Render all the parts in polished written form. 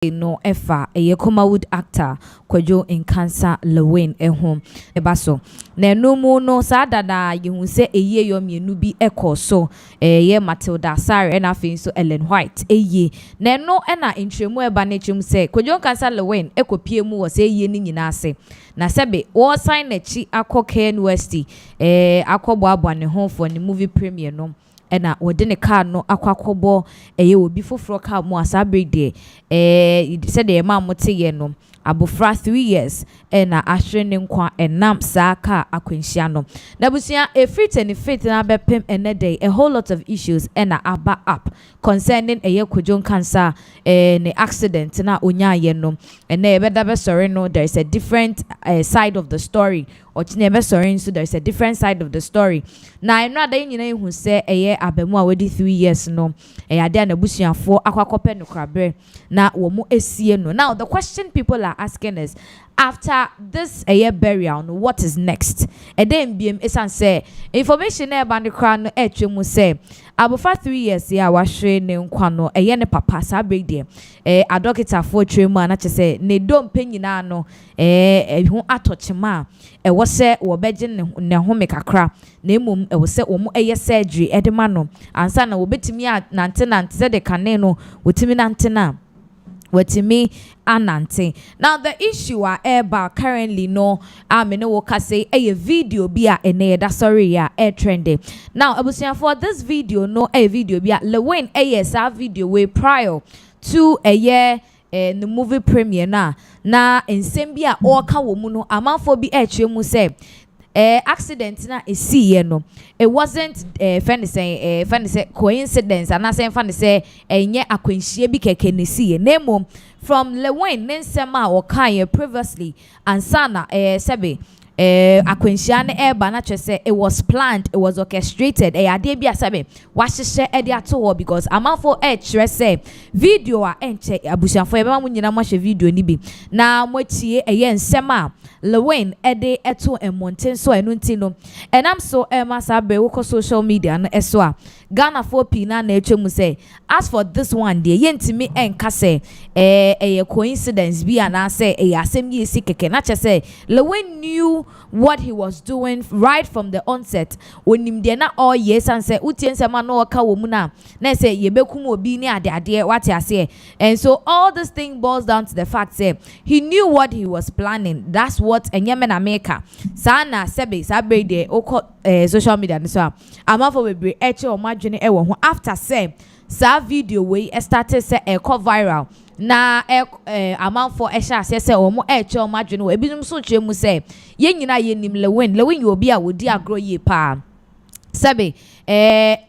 no efa eye Komawood actor Kwadwo in cancer Lilwin home ebaso na no no saa dada yehu se eye yo mienu bi ekoso ye Matilda Sare na afin so Ellen White eye na no na ntremu eba na chim se Kwadwo cancer Lilwin ekopie mu wo se eye ni nyina ase na sebe wo sign na chi akọ University akọbo abo ne ho for the movie premiere no ena wode ne car no akwakobo eye obi foforo car mu asabrede said the ma mote ye no abofra 3 years ena ahwe ne nkwa enam saa car akwanhia no na busia fit na bepem ene day a whole lot of issues ena aba up concerning eye Kwadwo cancer ne accident na onya ye no ena ebeda be sorry no there is a different side of the story or never sorry so there is a different side of the story na eno ada nyina ehu se eye abemu a wedi 3 years no ade na busuafo akwakope no krabre na wo mu esie no. Now the question people are asking is, after this burial, what is next? And then BM is say information about the crown etwemu say abofa 3 years ya wahwe ne nkwa no ne papa sa break there a doctor for tremu na say ne dom panyina no hu atochema wo se wo beje ne ho mekakra na emom wo se wo mu surgery edema no ansa na wo betimi nante se de kane no wotimi nante na watimi anante. Now the issue about currently no amene woka say a video bi a ene da sorry ya trending. Now abusia for this video no video bi a Lilwin sa video we prior to the movie premiere na ensem bi a oka wo mu no amanfo bi mu say accident na esi no it wasn't funny say coincidence and I say funny say enye akwanhie bi keke ne si nemo from Lilwin nensema o kan previously and sana sebe akwanhia na eba na twese it was planned, it was orchestrated ade bi asebe wahyehyɛ ade ato because amanfo kyerɛ sɛ video a enche abusuafo ebe ma nyina mo hye video ni bi na mo tie nsɛm a Lilwin ede eto emonten so enu nti no enam so masa be wo social media no eso a Ghana for pina na etwemu say as for this one dey yentimi enka say coincidence bi ana say asem yi si keke na che say Lilwin knew what he was doing right from the onset onim de na all yes and say utien sema no oka wo mu na say yebekum obi ni ade what you say. And so all this thing boils down to the fact say he knew what he was planning. That's what enyeme na maker sana sebe sabre de oko social media so amafo bebre eche o madwene ewo ho after say sa video we started say go viral na amanfo ehya se omo eche o madwene we ebinum so twemu say ye nyina ye nim Lilwin ye obi a wodi agro ye pa sebe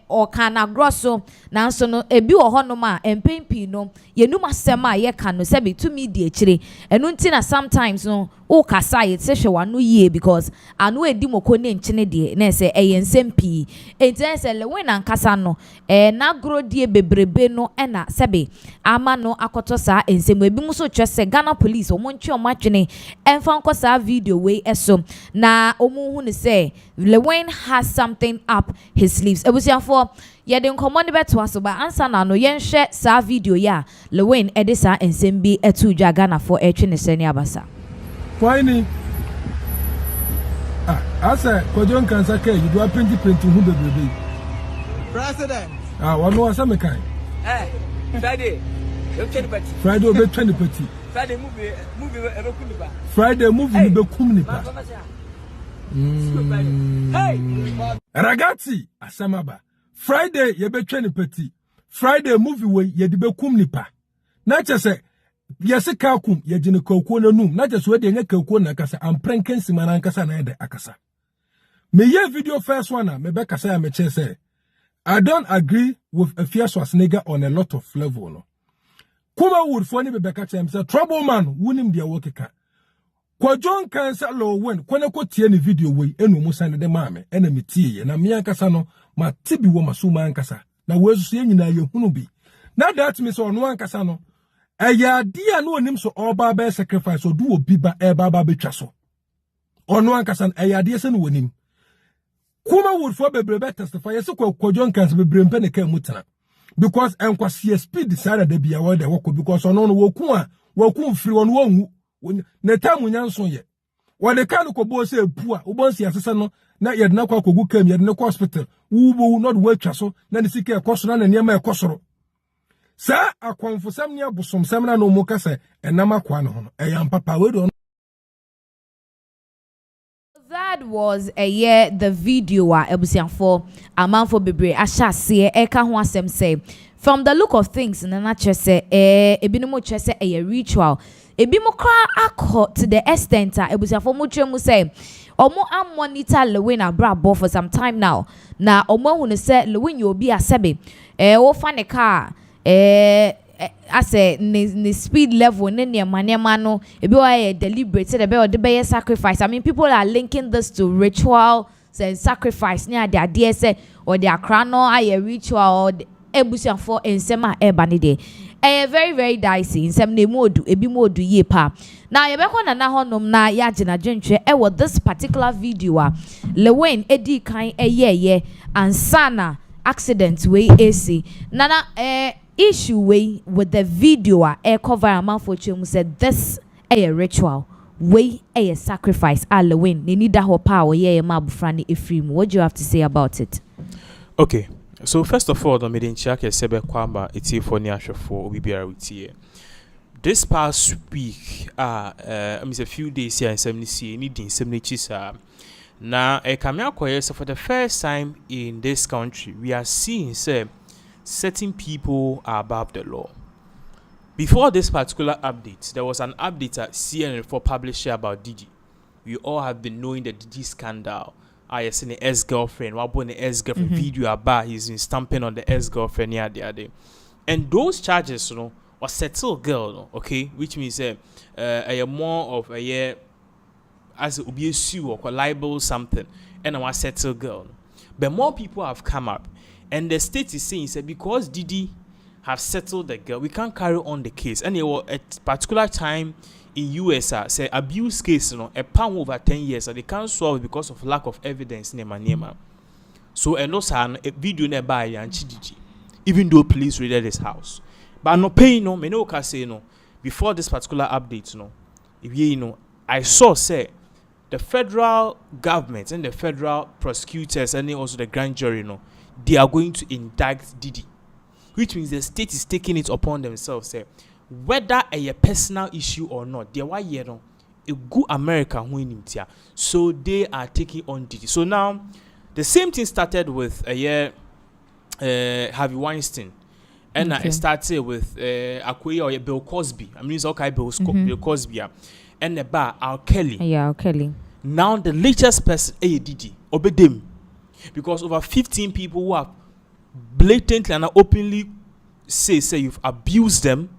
o kana grosso nanso no ebi wo hono ma empempi no yenum asem a ye ka no sebe to me di ekire enu nti na sometimes no o kasa ye se hwe wano ye because anu edi moko ne nchene de na se ensem pi enti se Lilwin ankasa no na gro die bebrebe no na sebe ama no akoto sa ensem ebi mu so twese Ghana police omo ntwe omo atwene emfa nko sa video we eso na omo hu ne se Lilwin has something up his sleeves ebusiafo yede nkomo ne beto aso ba ansa na no yenhwe sa video ya Lilwin ede sa ensem bi etu dwa Ghana for etwene se ne abasa. Why ni? I said, Kwadwo cancer care, you do a 2020 who be President. One more some kind. Friday. Friday over 20 petit. Friday movie Friday movie be kumnipa. Hey! Ragazzi, asamaba. Friday ye be 20 petit. Friday movie we ye di be kumnipa. Na chese yesi kakum ye jine kauko na num na jeso de nye kauko na kasa amprenken simana nkasa na ede akasa me ye video first one me be kasa ya me che say I don't agree with Exp0se nigga on a lot of level no Komawood for ni be ka che me say trouble man wunim de wokeka Kwadwo cancer Lilwin kwana ko tie ni video we enu mu san de maame ena me tie ye na me ankasa no ma tibi wo masuma ankasa na wezu ye nyina ye hunu bi na that me so no ankasa no eya dia no onim so oba be sacrifice odu obi ba eba betwa so ono ankasa eya dia se no onim Komawood for bebrebe testify yes Kwadwo cancer bebrempe ne ka mutana because enkwasi speed sara da bia wo de woko because ono no woku free on wonwu na tamu nyanso ye wode ka no kobo se epu a wobonsi asese no na yede na kwa kogu kam yede na kwa hospital wubo not watwa so na ne sika ekoso na niam ekosoro sa akonfosam ne abosomsam na no mu kasa enam akwa no ho eyam papa we do. That was a year the video ebusianfo amanfo bebre ahase eka ho asem say from the look of things nana chese ebinimo chese a ritual ebimo kra akọ to the extent ebusianfo mo twemu say omo am monitor Lilwin abrabo for some time now na omo hu ne say Lilwin yo bi asebe wo fa ne car ase ne speed level ne manema no ebi wa deliberate say the be sacrifice. I mean, people are linking this to ritual and sacrifice near their ade or their crown or a ritual or ebusian for ensema ebanide very very dicey nsem na modu ebi modu ye pa na yebekwa na honom na ya gina dwentwe this particular video Lilwin edi kan ye ansana accident we AC nana issue way with the video cover amount for chum said this a ritual way a sacrifice Lilwin they need that whole power mabufrani efrim. What do you have to say about it? Okay, so first of all, the meeting check is sebe kwamba it's for niasho for obibia with this past week I mean a few days here in 70 needing 70 now a camera so for the first time in this country we are seeing say certain people are above the law. Before this particular update, there was an update at CNN for publisher about Diddy. We all have been knowing the Diddy scandal. I seen the ex-girlfriend, what the ex-girlfriend video about he's been stamping on the ex-girlfriend the other day. And those charges, you know, was settled girl, okay, which means a more of a year as it would be a sue or libel something, and I was settled girl. But more people have come up. And the state is saying, because Diddy have settled the girl, we can't carry on the case. And at particular time in US, say abuse case, you know, a pound over 10 years, and they can't solve because of lack of evidence. So and also a video nearby and Chidiji, even though police raided his house. But no paying no, me no can say no. Before this particular update, if you know, I saw say the federal government and the federal prosecutors and also the grand jury, they are going to indict Diddy, which means the state is taking it upon themselves, say whether a personal issue or not. They were a good America who in India, so they are taking on Diddy. So now the same thing started with Harvey Weinstein, and it started with Akwe or Bill Cosby. I mean, it's okay, Bill Cosby, and the bar R. Kelly. Yeah, R. Kelly. Now the latest person, Diddy, Obedem. Because over 15 people who have blatantly and openly say you've abused them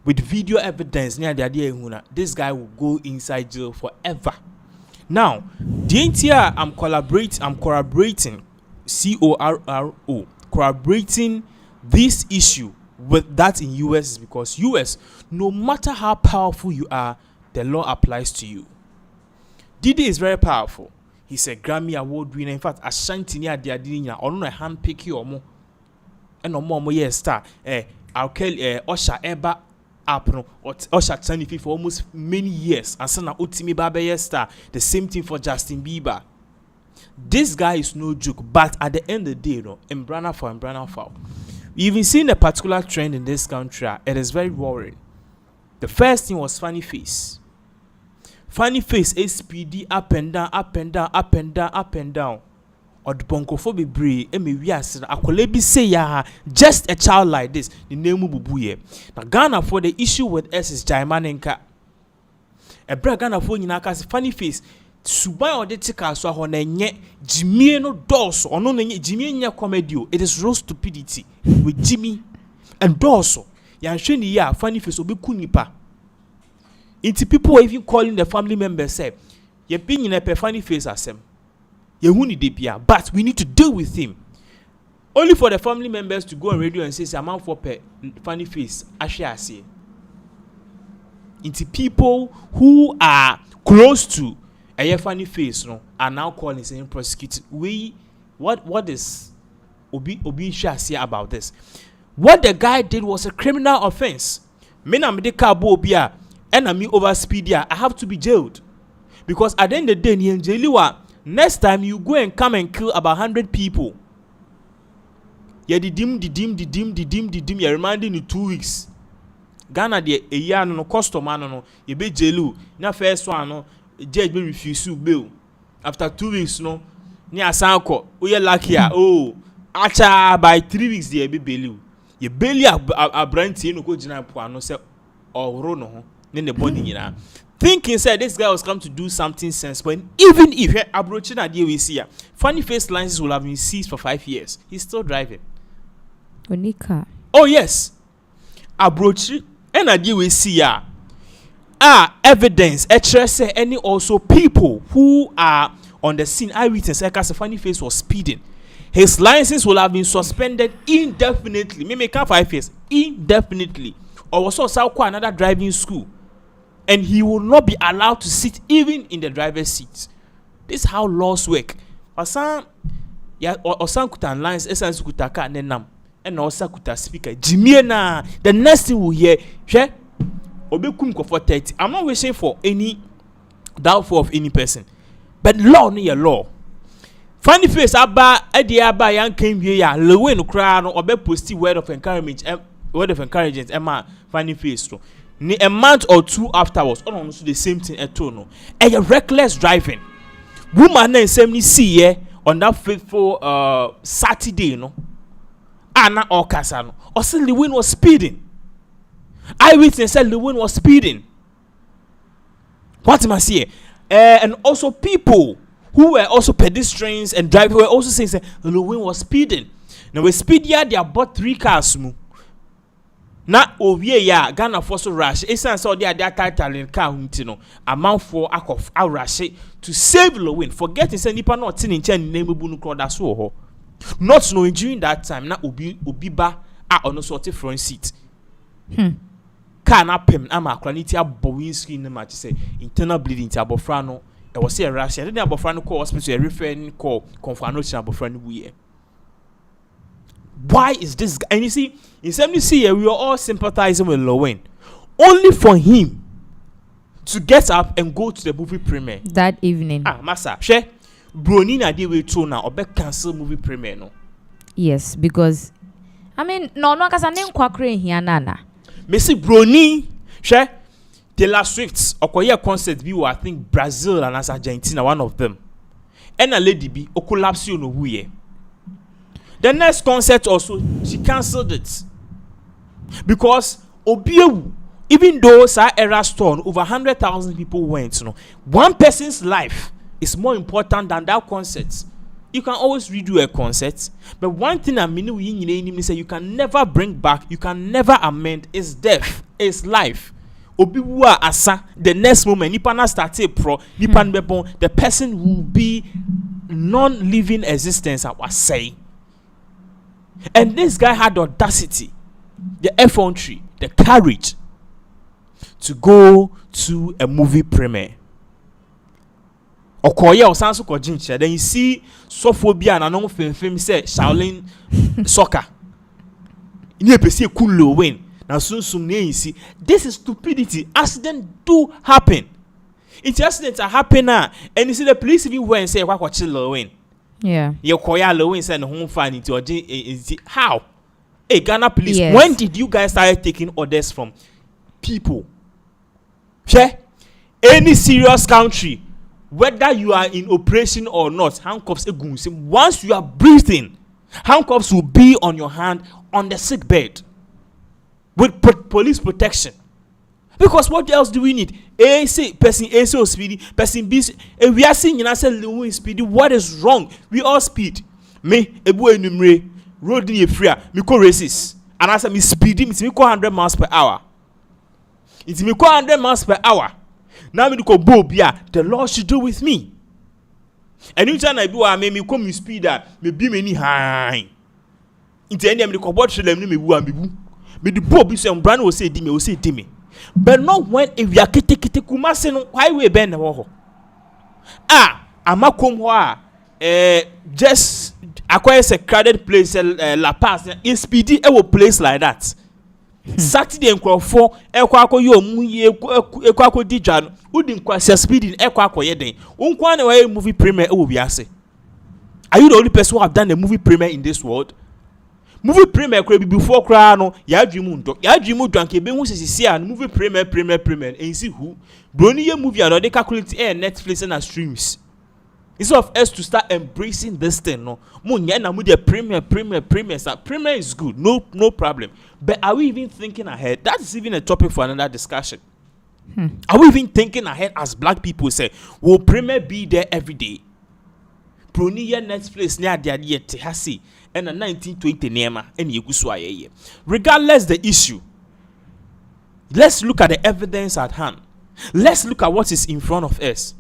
with video evidence near the idea this guy will go inside jail forever. Now, the entire I'm corroborating CORRO corroborating this issue with that in US is because US, no matter how powerful you are, the law applies to you. Diddy is very powerful. He's a Grammy Award winner. In fact, Ashanti ni adi niya. Ono hand pick you omo. And omo star. I'll kill Osha Eba up no. Osha Tanifi for almost many years. And sana Utimi Babe star. The same thing for Justin Bieber. This guy is no joke. But at the end of the day, Embrana for. We even seen a particular trend in this country. It is very worrying. The first thing was funny face. Funny face SPD up and down, up and down, up and down, up and down. Or the bonkophobe bree, we are akolebi say ya just a child like this. The name bubuye. Now Ghana for the issue with us is Jaimanenka. A bra Ghana for yinaka funny face. Subai or the tika so honenye Jimmy no dorso or no Jimmy nya comedy. It is real stupidity with Jimmy and dorso. Yan sheni ya funny face obi kunipa. It's people even calling the family members say, "You're being in a funny face as him. But we need to deal with him." Only for the family members to go on radio and say, "I'm out for funny face." Actually, it's people who are close to a funny face, are now calling saying prosecuted. What is obi share about this. What the guy did was a criminal offense. Me na me de car bo obi a and na me overspeed ya, I have to be jailed. Because at the end of the day, ni jailiwa, next time you go and come and kill about 100 people. Yeah, the dim, you're reminding you 2 weeks. Ghana de a year no customer no, you be jailu. Na first one no, judge be refuse you bail. After 2 weeks no, ni asanko, you lucky oh, acha by 3 weeks they be bail. You bail a brand no go jina po no say or no, then the body you know. Thinking said this guy was come to do something sensible, and even if approaching a deal we see ya, funny face licenses will have been seized for 5 years. He's still driving. Onika. Oh yes, approaching and a deal we see ya. Evidence. Exp0se any also people who are on the scene. Eyewitness. Because the funny face was speeding. His license will have been suspended indefinitely. Me make 5 years indefinitely. Or was also another driving school. And he will not be allowed to sit even in the driver's seat. This is how laws work. Osan kuta lines, essence kuta ka nenam, and osa kuta speaker. Jimmy na the next thing we hear, obekum ko for 30. I'm not wishing for any doubtful of any person, but law ni a law. Funny face aba yan came here ya Lilwin no cry no obe posti word of encouragement. Emma funny face so. Ni a month or 2 afterwards, on the same thing at no. And a reckless driving. Woman and same see ye on that fateful Saturday, no. Anna or Casano. Or said Lilwin was speeding. Eyewitness said Lilwin was speeding. What am I saying? And also people who were also pedestrians and drivers were also saying Lilwin was speeding. Now with speed yeah, they bought 3 cars. Na owie ya Ghana for so rush esan so they title in car no amount for Akuffo rush to save Lilwin, forgetting say nipa not tin nchen name bu no crowd so ho, not knowing during that time na obi ba on sort of front seat car na pem ama akraniti abo windscreen na ma say internal bleeding ti abofra no e was say rush e dey abofra no call hospital e refer call confirm no abofra no buye. Why is this guy? And you see, in 70 we are all sympathizing with Lilwin, only for him to get up and go to the movie premiere that evening. Massa, she Broni na dey way to now obe cancel movie premiere no. Yes, because I mean no kasa ne nkwakre hia nana. Me see Broni, she Taylor Swift okoye concert bi wo I think Brazil and Argentina, one of them. And a lady bi o collapse no huye. The next concert also, she cancelled it. Because Obiewu, even though Sa Era Stone, over 100,000 people went, one person's life is more important than that concert. You can always redo a concert, but one thing I mean say you can never bring back, you can never amend is death, is life. Obiwa asa, the next moment, Nipana started pro, Nipan bebon, the person will be non-living existence, I was saying. And this guy had the audacity, the effrontery, the courage to go to a movie premiere. Okoye osanso ko jinche. Then you see sophobia and anon film say Shaolin soccer. Ni epesi cool Lilwin. Na soon you see this is stupidity. Accidents do happen. It's accidents are happening now. And you see the police even went and say what chill Lilwin. Yeah. You Koya Lilwin said home fan into how? Hey, Ghana police, yes. When did you guys start taking orders from people? Yeah? Any serious country, whether you are in operation or not, handcuffs once you are breathing, handcuffs will be on your hand on the sick bed with police protection. Because what else do we need? A say person A so speedy, person B we are seeing say Lilwin speedy. What is wrong? We all speed. Me ebu enumre road ni free. Me ko races. And as me speedy, me ko 100 miles per hour. It's me ko 100 miles per hour. Now me ko bobia. The law should do with me. And you time I do me come speed that me be me high. Into any me ko bot them me bu am bu. Me the bob be say brand will say di me will say di me. But not when if we are kete kumase no highway bend na wo. Amakom ho a just acquires a crowded place, La Paz, in speedy, a place like that. Saturday and Crawford, Equaco, you, Equaco Dijan, who didn't quite speed in Equaco Yeden. One away movie premiere, oh, we are say. Are you the only person who have done a movie premiere in this world? Movie premiere could be before Crano, Yajimu drank a bit, see and movie premiere, and see who. Brony movie, and they calculate air Netflix and streams. Instead of us to start embracing this thing, no. Premiere is good, no problem. But are we even thinking ahead? That is even a topic for another discussion. Are we even thinking ahead as black people say, will premiere be there every day? Proniya Netflix near the idea Tehasi and a 1920 Nema and Yeguswaye. Regardless the issue, let's look at the evidence at hand. Let's look at what is in front of us.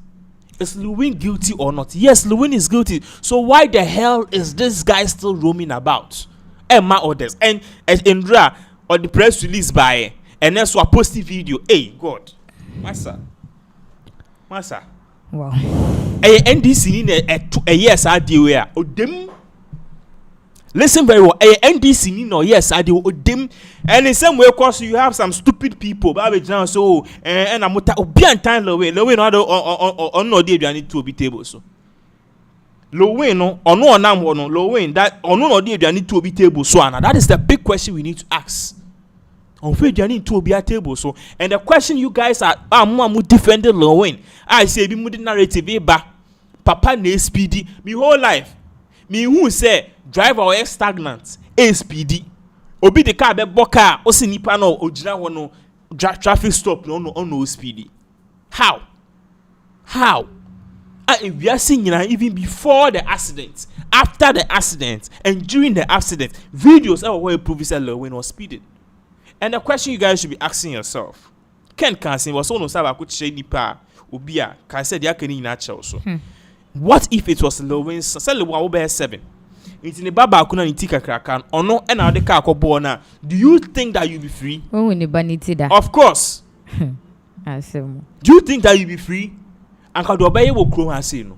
Is Lilwin guilty or not? Yes, Lilwin is guilty. So why the hell is this guy still roaming about? Emma orders and Indra or the press release by and then so a posted video. Hey God, Massa. Wow. A NDC in a yes I do where them. Listen very well. A NDC no yes I do them. And in some way, of course, you have some stupid people. But so and I'm be on time Lilwin on no day you need to be table so. Lilwin no or no Lilwin that or no day you need to be table so and that is the big question we need to ask. On fait you need to be at table so and the question you guys are defending Lilwin. I say be mood narrative ba papa na speedy me whole life. Me who say driver or stagnant speedy. Obi the car be boka o si nipa no ogina ho no traffic stop no speedy. How? And we are seeing even before the accident, after the accident, and during the accident, videos are where prove that Lilwin was speeding. And the question you guys should be asking yourself: Ken Kansin was no saba could shade nipa ubia can say they can in also. What if it was Lilwin's sell 7? It's in the baba kuna nitika krakan or no and the car born. Do you think that you'll be free? Of course. Do you think that you'll be free? And Kwadwosheldon will grow and say no.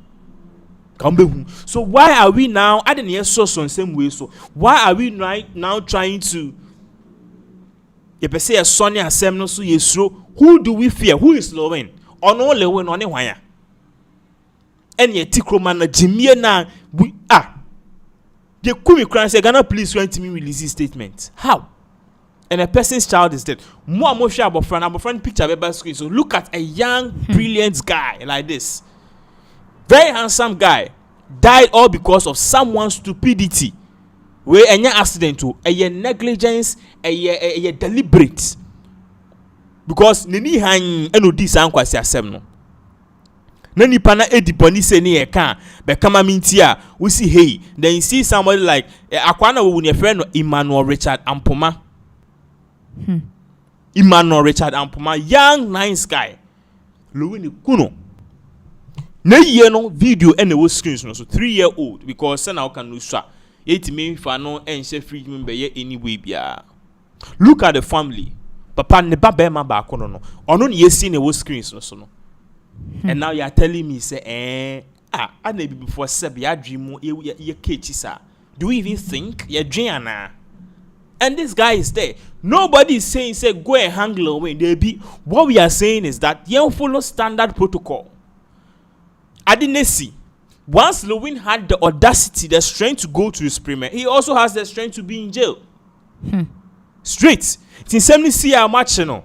So why are we now? I didn't hear so same way. So why are we now trying to? You say a Sonny and Semno so yes. Who do we fear? Who is Lilwin? Or no Lilwin on wire? And yet Tikromana Jimmy na we are. The Kumi Crown say Ghana police going to me release this statement. How? And a person's child is dead. More sure about friend picture of screen. So look at a young, brilliant guy like this. Very handsome guy. Died all because of someone's stupidity. Where any accident to a negligence, a deliberate. Because nini hang NOD sound quite no. Nani pana ediponi se ni eka be kama mintia we see hey then you see somebody like akwana wo ne friend Emmanuel Richard Ampoma. Emmanuel Richard Ampoma, young nice guy. Lilwin kuno. Na ye no video and the screens no so 3-year-old because sen how can no sha. Yet me fa no enche free member ye anyway bia. Look at the family. Papa ne ba be ma ba kono no. Ono ne ye see ne wo screens no so no. And now you are telling me say I may be before seb ya dream ye ketchisa. Do you even think ye dream na? And this guy is there. Nobody is saying say go and hang Lilwin. They be what we are saying is that you follow standard protocol. I didn't see. Once Lilwin had the audacity, the strength to go to his premiere, he also has the strength to be in jail. Straight. It's 70 Omanchannel.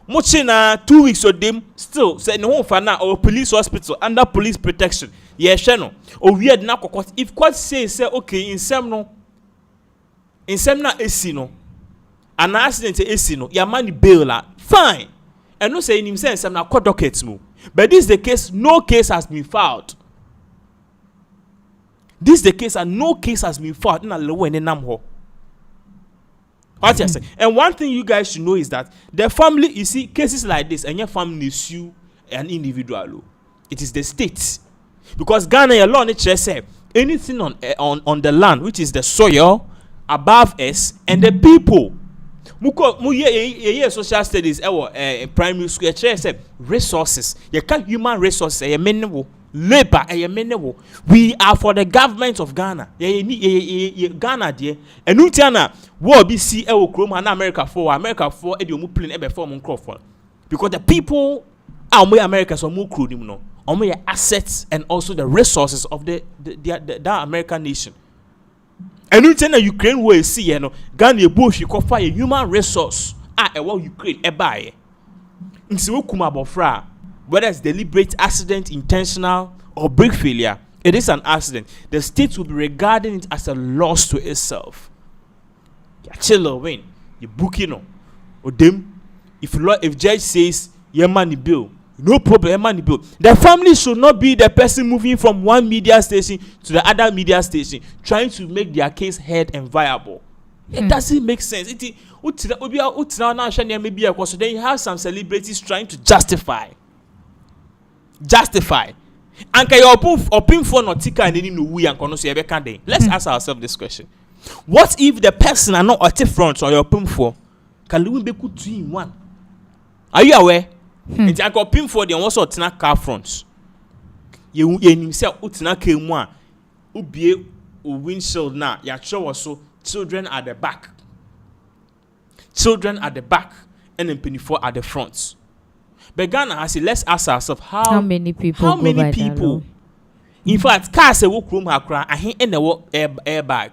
Mochina 2 weeks or them still said no fana or police hospital under police protection. Yes, no. Or weird na court. If court say okay in some no AC no an accident AC no your money bail la fine. And no say in himself some na court dockets mo. But this is the case, no case has been filed. This is the case and no case has been filed in a lower in Namho. What you say? And one thing you guys should know is that the family, you see, cases like this, and your family sue an individual. It is the state. Because Ghana your law nature say anything on the land, which is the soil above us and the people. Social studies primary school say resources. You can't human resources Labor we are for the government of Ghana. Ghana dear. And Nutiana will be see Chrome and America for Edio Muplin ebe for Muncroft. Because the people are more Americans or more crude, more assets and also the resources of the American nation. And Nutiana Ukraine will see Ghana bush you a human resource. Ukraine buy. Nsiwo kuma bofra. Whether it's deliberate accident, intentional, or break failure, it is an accident. The state will be regarding it as a loss to itself. Chill win. You book or them. If judge says your money bill, no problem, your money bill. The family should not be the person moving from one media station to the other media station, trying to make their case heard and viable. It doesn't make sense. Then you have some celebrities trying to justify. And can you open for notika and then we and kono. Let's ask ourselves this question. What if the person are not at front or you open for? Can Lilwin be good 2 in 1? Are you aware? It's like open for the also tina car fronts. You himself utina ke one ubie windshield na ya show so children at the back. Children at the back and then 24 at the front. But Ghana has it. Let's ask ourselves how many people? How many people? In fact, cars a walk room hakra ahin in the airbag.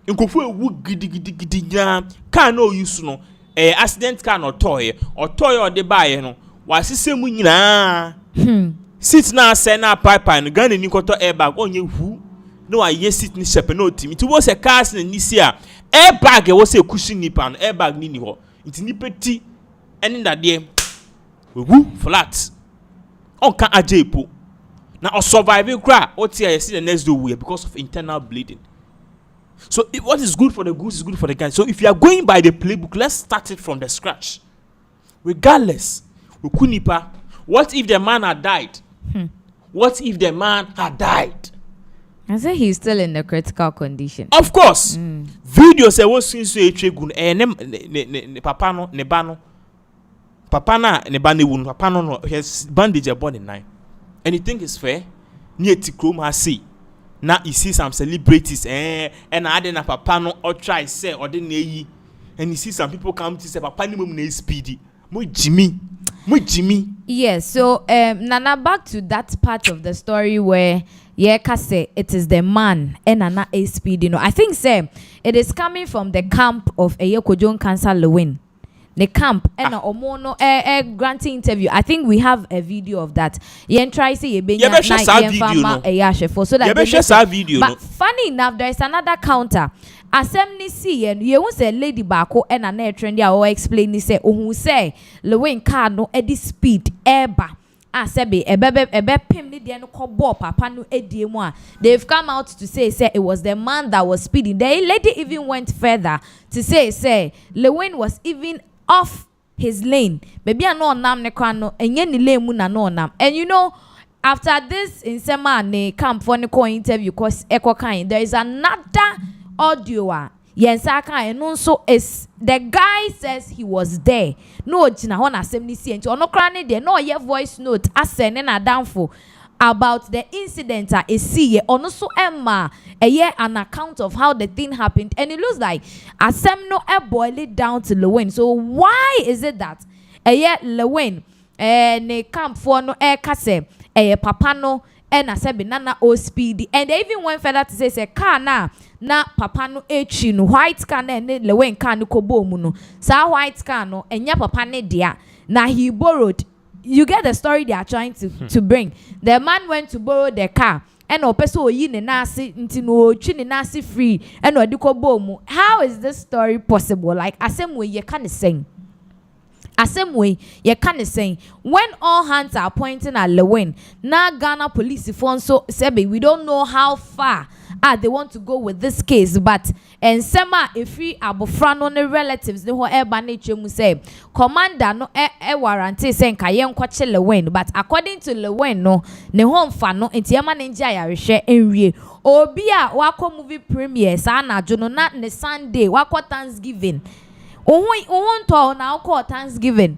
In kufu wood gidi car no use no accident car no toy or the buy no. Was the same nyina? Sit na say na pipeline Ghana ni koto airbag onye who no I yes sit ni shepe no team. It was a cars in this year. Airbag was a cushion nipa and airbag ni ho. It ni peti and that day. Woo flat. On can ajepo. Now surviving cry. What here see the next do we because of internal bleeding. So what is good for the goose is good for the gander. So if you are going by the playbook, let's start it from the scratch. Regardless, ukunipa. What if the man had died? What if the man had died? I say he's still in the critical condition. Of course. Video say what since you gun ne papa no ne ba no. Papa na ne ba ne wun papa no his bandage born in 9. And you think it's fair? Near Tikroma see. Now you see some celebrities and I na papa no or try say or the and you see some people come to say papa ni mum na speedy. Mo Jimmy. Yes, so Nana, back to that part of the story where say it is the man and Nana a speedy. I think say it is coming from the camp of Kojon Cancer Lilwin. The camp and omono granting interview. I think we have a video of that. Yen try say so that video. But funny enough, there is another counter. Assembly see and you won't say lady bako and an air trendy or explain say who say Lilwin car no eddy speed airba. Sebe ebe pim ni de no kobo papa no edie mu a. They've come out to say it was the man that was speeding. The lady even went further to say Lilwin was even off his lane. Maybe I know nam ne kwano enye ni lane mu na no nam. And you know, after this in sema ne camp for ne ko interview cause eko kind, there is another audio yensaka and so is the guy says he was there. No jina hon assembly see and ono krane there no ye voice note asene na downfall about the incident is see ono so emma a year an account of how the thing happened, and it looks like asem no boil it down to Lilwin. So why is it that a year Lilwin ne camp for no kase papa no asebe nana o speedy, and they even went further to say car na papa no echi no white car na ne Lilwin car no kobo mu no sa white car no enya papa ne dia na he borrowed. You get the story they are trying to bring. The man went to borrow the car and opeso yi ne nasi ntino twi ne nasi free and odiko bomu. How is this story possible? Like asem you can sing. Assembly, you can't say when all hands are pointing at Lilwin. Now Ghana police phone so Sebi, we don't know how far they want to go with this case, but and Sema if we abofran on the relatives, the whatever nature mu say commander no warranty saying kayen kwache Lilwin, but according to Lilwin no ne home fan no enti ema ne nja ya rehwe enwie obi a wako movie premiere sa na jono na ne Sunday wako Thanksgiving. To now call Thanksgiving.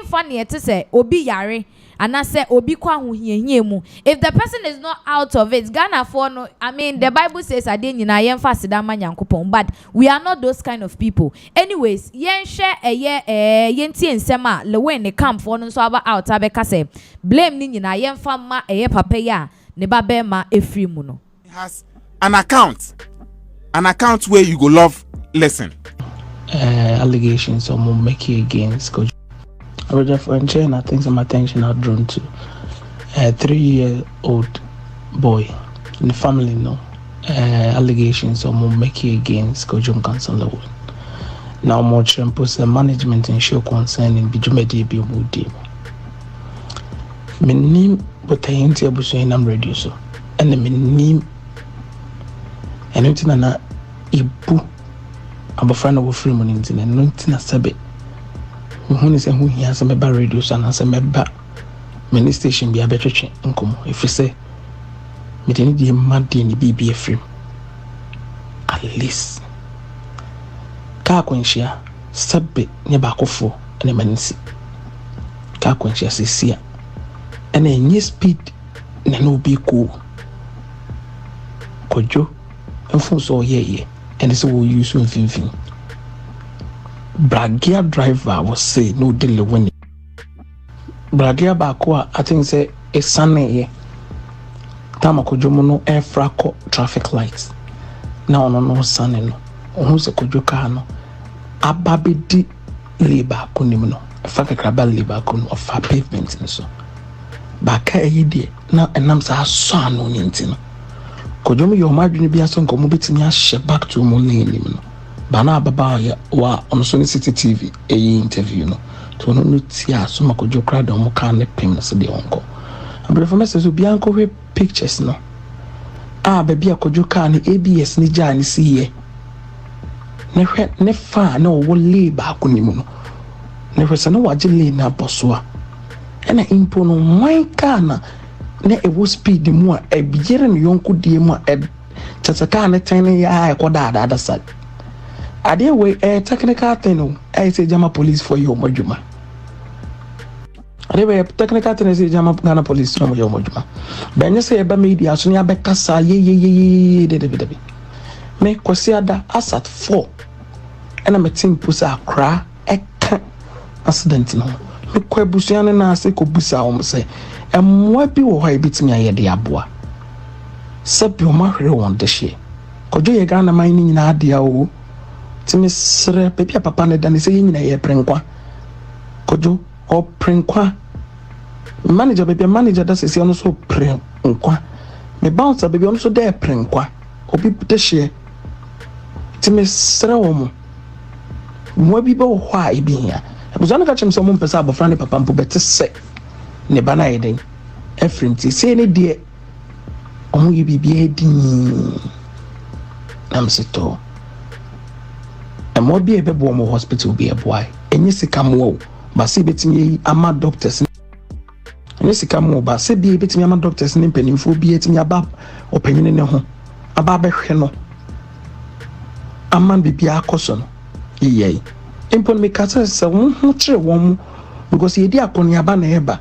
Funny to say obi yare and I say obi kwa huhie mu. If the person is not out of it, Ghana for no, I mean the Bible says I didn't na yen fasida ma nyankopon, but we are not those kind of people. Anyways, yen share yen tie nsem a Lilwin ne camp for no so aba out abeka say blame ni nyina yen fa ma papa ya ne ba be ma efri mu no. Has an account where you go love listen. Allegations or more making against Coach Roger French, and I think some attention are drawn to a 3-year-old boy in the family. No allegations or more making against Coach Lilwin. Now more post management and show concerning Bijumedi Bimudi. My name, but I ain't able to say I'm ready so, and the name and it's na ibu. Abafra na wo free money ntina no ntina sabe hu se hu hia se meba radio so na se meba mini station bia betwetwe nkomo efise me de ni die made ni bibia free at least ka kwenhia sabe ne ba kofo ene manisi ka kwenhia sesia ene enye speed na no bi ko kojo enfo so ye and so we use in Bragia driver was say no delay when Bragia bakwa I think say a sunny Tamakojomono air fracko traffic lights now no sunny no who's a kojokano ababidi labor kunimno a faka crabal labor kun of a pavement and so baka idea now and I'm son on intino Kojomi your margin be a song community back to Molly no. Bana baba wa on Sony City TV interview no. To no tia so makojo crowd on can pim na se de onko. But for message will be uncle we pictures no. Baby akojo kan ABS ni ja ni si ye. Ne fa na wo le ba ko ni mu no. Ne hwesa na wagele na bosoa. Ena impo no wan kana na ewo speed mu a ebigere no yonko die mu a tataka na tene ya ekoda ada side ade we technical thing no say jama police for you modjuma ade we technical thing say jama Ghana police for you modjuma benye say eba media so ne abekasa ye de me kwasi ada asat 4 ena metin pusa akra eka accident no me kwabusia ne na ase ko busa o say emwa bi wo ha bitimi ayede aboa sabi o mahwere won de hye kojo ye Ghana man ni nyina ade awo timi sre pepi papa ne dane se nyina ye prenkwa kojo o prenkwa manager pepi manager da se ono so prenkwa me bouncer pepi ono so de prenkwa obi de hye timi sre wo mo bi bo ho a ibi hia ebuzana ka chim so mo mpesa abofra ne papa mpo bete se ne bana yeden efrim ti se ne de omo yi bibia din nam seto emo bi ebebo mo hospital bi eboy enye sika mo ba se betimi ama doctors enye sika mo ba se bi betimi ama doctors ne mpanimfo bi etimi aba opanyine ne ho aba behwe no ama bibia akoso no yeye impon me kasa se won ho kire won because yedi akoni aba na eba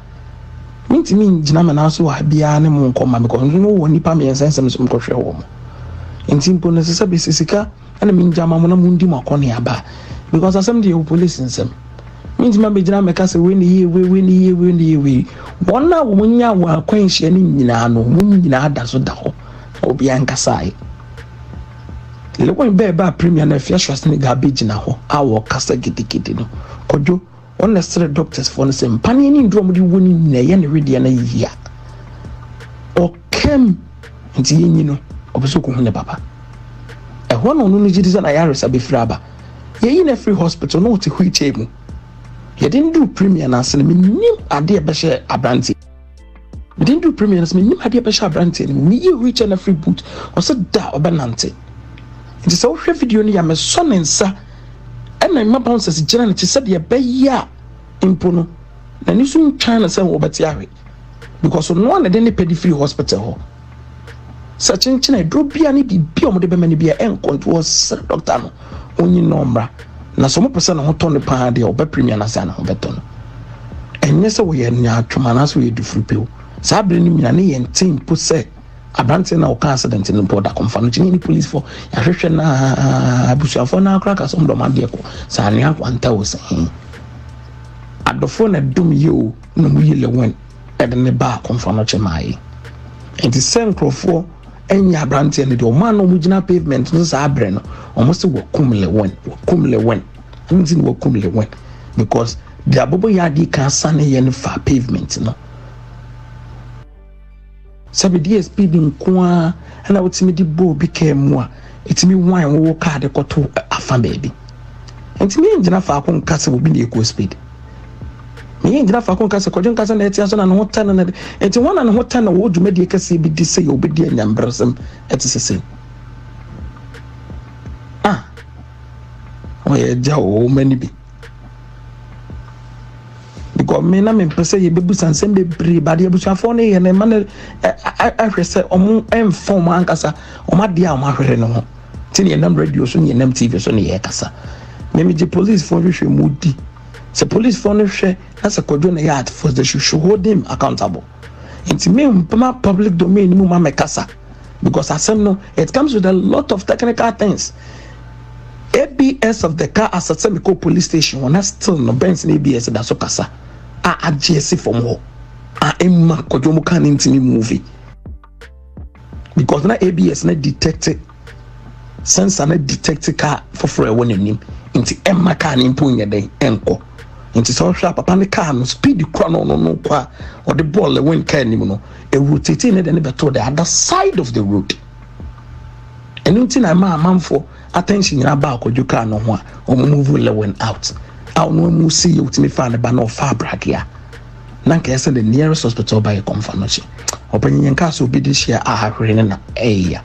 minti min jina me na so wa bia ne mo nkoma me ko no woni pa me ensensem so mko hwe wo mo enti impon ne se be sisika ana min jama mo na mundi mo akoni aba because asem de police nsem minti ma be jina me kasa we ni ye we wona wo nya wa kwan hye ni nyina no mo nyina ada so da ho obi ankasai Lilwin beba premier na fiashwas ni GHpage na ho awo kasa gidigidi no kojo on necessary doctors for the same pani ni ndro di woni na ye ne rede na yia o kem nti yin no obeso ko hu ne papa e ho no no gidi za na yaresa be fraba ye yin na free hospital no ti hu chemu ye didn't do premier na se me nim ade e be she abranti me didn't do premier na se me nim ade e be she abranti me ye reach na free boot o se da obenante nti so hwe video ni ya me so ne nsa ena ma bouncers gina ne tse de be ya impono na ni so China say wo beti ahwe because no one dey pedi free hospital ho such in China dro bia ni bibia o mo de be mani bia en control doctor no onyi no mbra na so mo pese na ho ton ne pa de o be premier na say na ho beton ɛnyɛ sɛ wɔyɛ nya atwoma na so yɛ dufuru pew saa bere no mina ne yɛn team po sɛ abrante na ɔka accident no mpo da kɔmfa no kyini police for yɛhwehwɛ na abusuafo na akora ka som dɔm adeɛ kɔ saa ne akwanta wo sɛ adɔfo na dom yi o na mu yi Lilwin ɛde ne ba kɔmfa no kyemae nti sɛ nkurɔfoɔ ɛnyɛ abrante no deɛ ɔma no mu gyina pavement no saa bere no ɔmo sɛ wɔkum Lilwin nti no wɔkum Lilwin because the abobo yadi kan sane yɛ fa pavement no sabi DSP din kwa na wotimi di bo bi ka mu a etimi wan wo ka de kɔto afa baabi ntimi ngina fa akon kase wo bi na equal speed me ngina fa akon kase kɔdwen kase na etia so na no tan na enti wona no tan na wo dwumadi kase bi di sɛ obi di anyambrasem etisese oye jawo mani bi because me na me pese ye bebu sansem be bre ba de abusuafo ne ye ne ma ne ahwe se omo inform ankasa omo de a omo ahwere no ho ti ne nam radio so ne nam TV so ne ye kasa me je police for hwehwe mu di se police for no hwe na se Kwadwo na yard for the should hold him accountable nti me mpama public domain mu ma me kasa because asem no it comes with a lot of technical things. ABS of the car as a semico police station when I still no Benson ABS that's so kasa a GHpage from ho emma Kwadwo mu kan intimi movie because na ABS na detected sensor na detected car for a one nim into emma car nimpo nya den enko into so hwa papa ne car no speed kro no kwa or the ball the win car nim no e rotate ne de ne beto the other side of the road and until na man for attention na ba Kwadwo car no ho a o move Lilwin out no mu see you to me find ba no fa brakia na nka yesa the nearest hospital by confirmation opanyin nka so bi di share ahwere ne na eya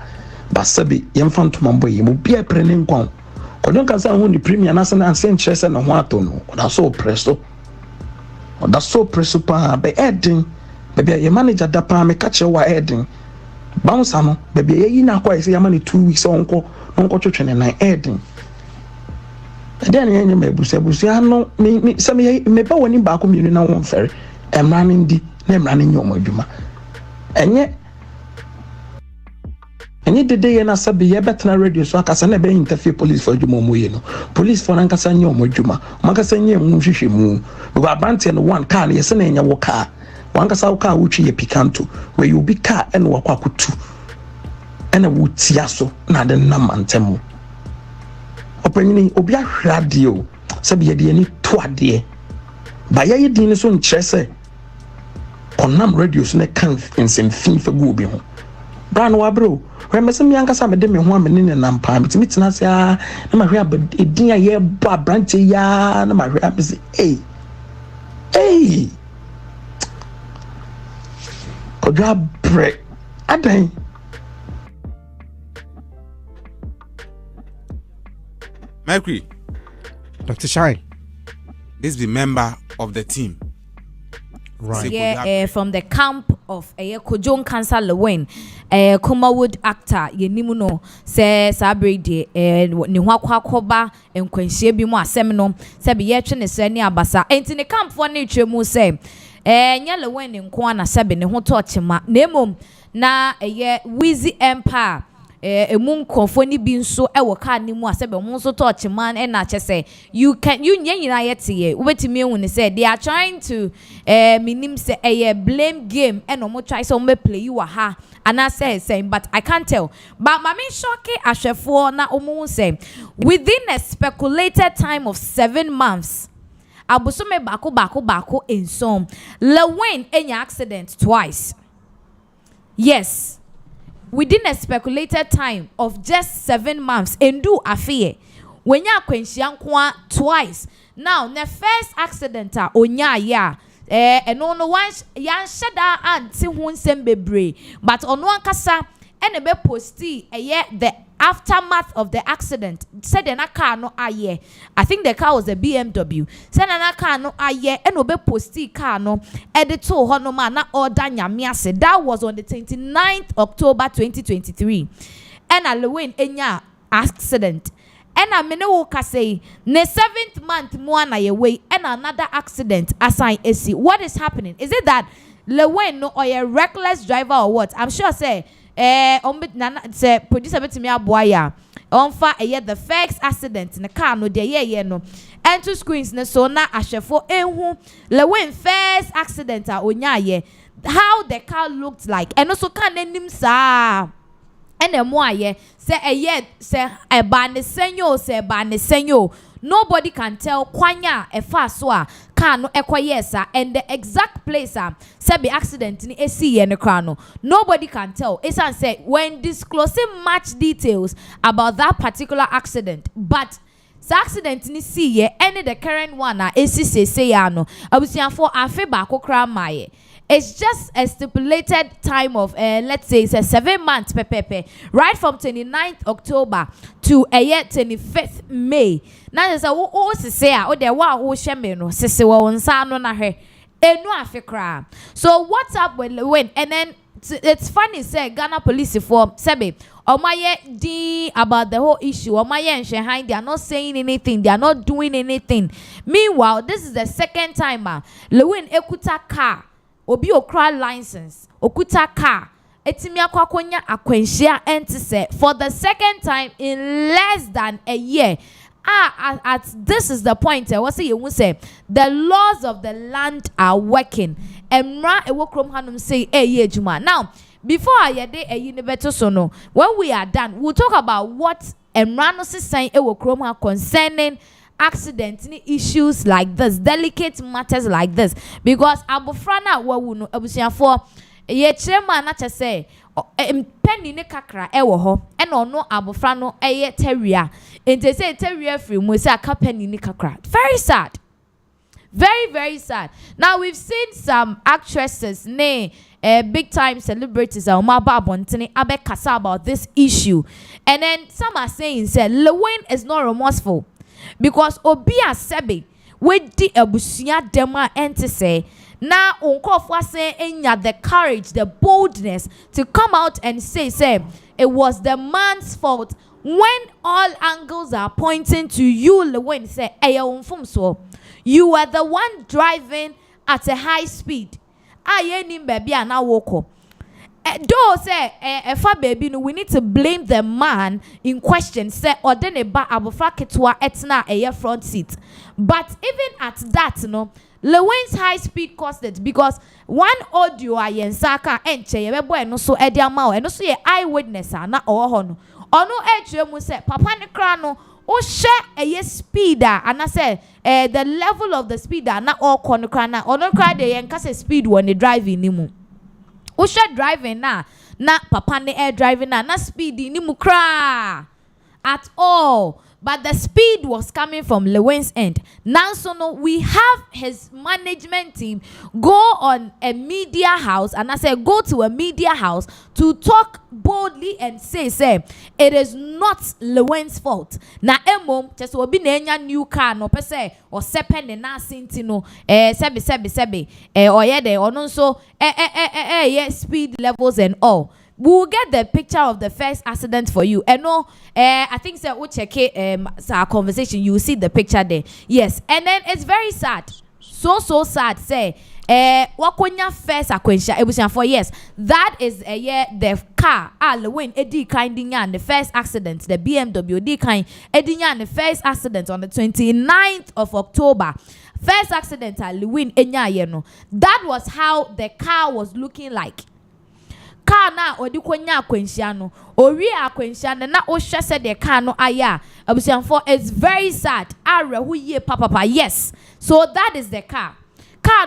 basabi yemfa ntomambo yi mu bia pre ne nkon Kwadwo nka sa ho ni premier na se na nse nkyerese na ho ato no da so presso pa be edin be your manager da pa me ka che wa edin bounce no be yi na kwa ise yama ni 2 weeks onko twetwe ne na edin then yenye mebusebusi ano me se me ba woni ba ko mienu na won fere emra ne ndi na emra ne nyom adwuma enye dede ye na sabi ye betena radio so akasa na be interfere police for adwuma mo ye no police for ankasa nyom adwuma makasa nye mu hwehwe mu because abante no one car ye se na enye wo car wankasa wo car wutwi ye picanto where you be car ene wakwa kutu ene wutia so na de na mantemu opanyini obi ahwade o sabi ye de ni to ade ba ye din so nkyerese konam radio so ne kan nsem fin fa gu obi ho bra no wabro remesem yankasa me de me ho amene ne nampa mitimi tena se na ma hwe edin a ye bo abrante ya na ma hwe abese Kwadwo bre adan Mercury, Dr. Shine. this be member of the team. Right. Yeah, from the camp of Kwadwo Cancer Lilwin, Comerwood actor, yenimu no, se sabre de, ni wakwakoba, nkwenshie bi mu asem no, se bi yetwe ne se ni abasa. Enti ne camp for ne twemu se, nya Lilwin nko na se bi ne ho tochema. Na emom na Wheezy Empire. Emu nkofo ni bi nso ewo ka ni mu asebe mo nso touch man e na chese you nyina yete ye wetimi ehu ne say they are trying to minim say blame game e no mo try so mo play you ha ana say but I can't tell but mama shock ahwefo na omo say within a speculated time of 7 months abusome bako in some Lilwin enya accident twice. Yes, within a speculated time of just 7 months, endu afie when ya kwenhia nko twice. Now the first accident onya ya no one yan shada anti hu nsem bebre but ono ankasa ene be posti the aftermath of the accident said na car no aye. I think the car was a BMW. Said na car no aye eno be posti car no edito ho no ma na order nyame ase. That was on the 29th October 2023. And Lilwin enya accident and I mene wo ka say ne 7th month mo na ye way and another accident assign AC. What is happening? Is it that Lilwin no or a reckless driver or what? I'm sure say say producer betimi aboa ya onfa the first accident in the car no de no and two screens ne so na ahwefo ehu Lilwin first accident a onya ye how the car looked like and also kan anim sa and emo aye say say eba ne senyo nobody can tell kwanya efa so a car no ekoyesa and the exact place say be accident ni esi ye ne kra no nobody can tell. It's say when disclosing much details about that particular accident, but the accident ni see ye any the current one esi say ya no abusianfo afe ba kokra maye. It's just a stipulated time of let's say it's a 7 months pepepe, right from 29th October to 25th May. Now there's a say oh there wa sheme no sese wo nsa no na hwe enu afekra. So what's up with Lilwin? And then it's funny say Ghana police for sebe omaye di about the whole issue. Omaye and Shehain, they are not saying anything, they are not doing anything. Meanwhile, this is the second time Lilwin ekuta car obi okra license okuta car etimi akwakonya akwanhia entise for the second time in less than a year. At this is the point what say you say the laws of the land are working. Emra ewokrom hanum say ejuma. Now before ayede beto so no, when we are done we'll talk about what Emra no say ewokrom concerning accident issues like this, delicate matters like this, because abofrana wawu no abusiafo ye chema na che say penny ne kakra ewo ho e no no abofra no eye teria ente say teria free mu say aka penny ne kakra. Very sad, very very sad. Now we've seen some actresses big time celebrities abe kasa about this issue, and then some are saying say Lilwin is not remorseful because obi asebe we di abusia dema ente say na unkofwa say enya the courage, the boldness to come out and say it was the man's fault when all angles are pointing to you. Lilwin say so you were the one driving at a high speed ayenim baby ana woko. Though say efa baby no, we need to blame the man in question say odene ba abofra ketwa etna eye front seat. But even at that no, Lilwin's high speed caused it because one audio ayensaka enche yebebo eno so edi ama o eno so ye eyewitness na oho no ono etwe mu say papa ne kra no o share eye speed ana say the level of the speed na all kono kra na ono kra de yen kase speed when the driving ni mu Usha driving na papa ne air driving na speed ni mukra at all. But the speed was coming from Lilwin's end. Now so no, we have his management team go on a media house, and I say go to a media house to talk boldly and say it is not Lilwin's fault. Na emom just will be na new car no pese or sepen na sinti no sebe or yeah de or no so yeah speed levels and all. We'll get the picture of the first accident for you. And no, I think so we'll check our conversation. You will see the picture there. Yes. And then it's very sad. So sad. Say, wakonya first akwensia. It was for yes. That is the car. Lilwin edi kind dinyan the first accident. The BMW edi kind edinyan the first accident on the 29th of October. First accident Lilwin enya yeno. That was how the car was looking like. Car na odikonya akwensia no ori akwensia na ohwe se de car no aya abusianfo. It's very sad arehu ye papa. Yes, so that is the car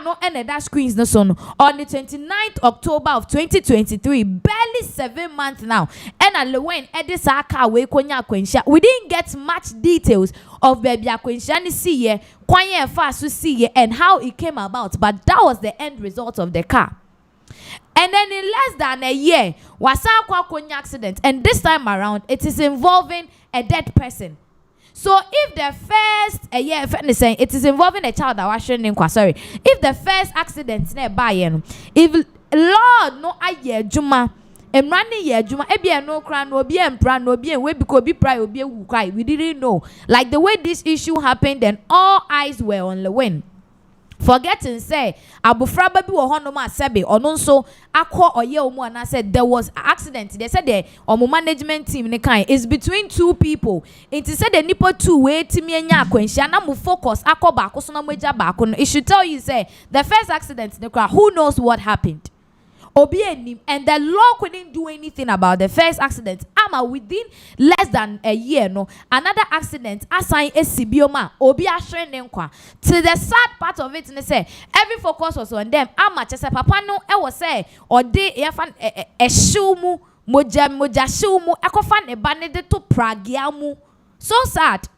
no and that screens no so no on the 29th October of 2023, barely 7 months now, and Lilwin edis car we konya akwensia. We didn't get much details of baby akwensia ni see ye kwanye fa so see ye and how it came about, but that was the end result of the car. And then in less than a year, wasa konya accident, and this time around it is involving a dead person. So if the first it is involving a child that was sorry. If the first accident nearby, if Lord no aye juma Emrani ye juma ebia no kra no obi empra no obi we because obi pray obi wu cry. We didn't know. Like the way this issue happened, then all eyes were on Lilwin. Forgetting say abufra baby wo hono ma sebe ono nso akọ oye omu and I said there was accident. They said the omu management team ne kind is between two people. It said the nipo two way timi enya akwenhia na mu focus akọ ba so na moja ba no. It should tell you say the first accident ne kra who knows what happened. And the law couldn't do anything about the first accident. Within less than a year, no, another accident assigned a Sibioma, Obi Ashrenenkwa. To the sad part of it, they say every focus was on them. Chese papa no, I was say, or they efan a shumu, moja shumu, ekofan e banede to pragiamu. So sad.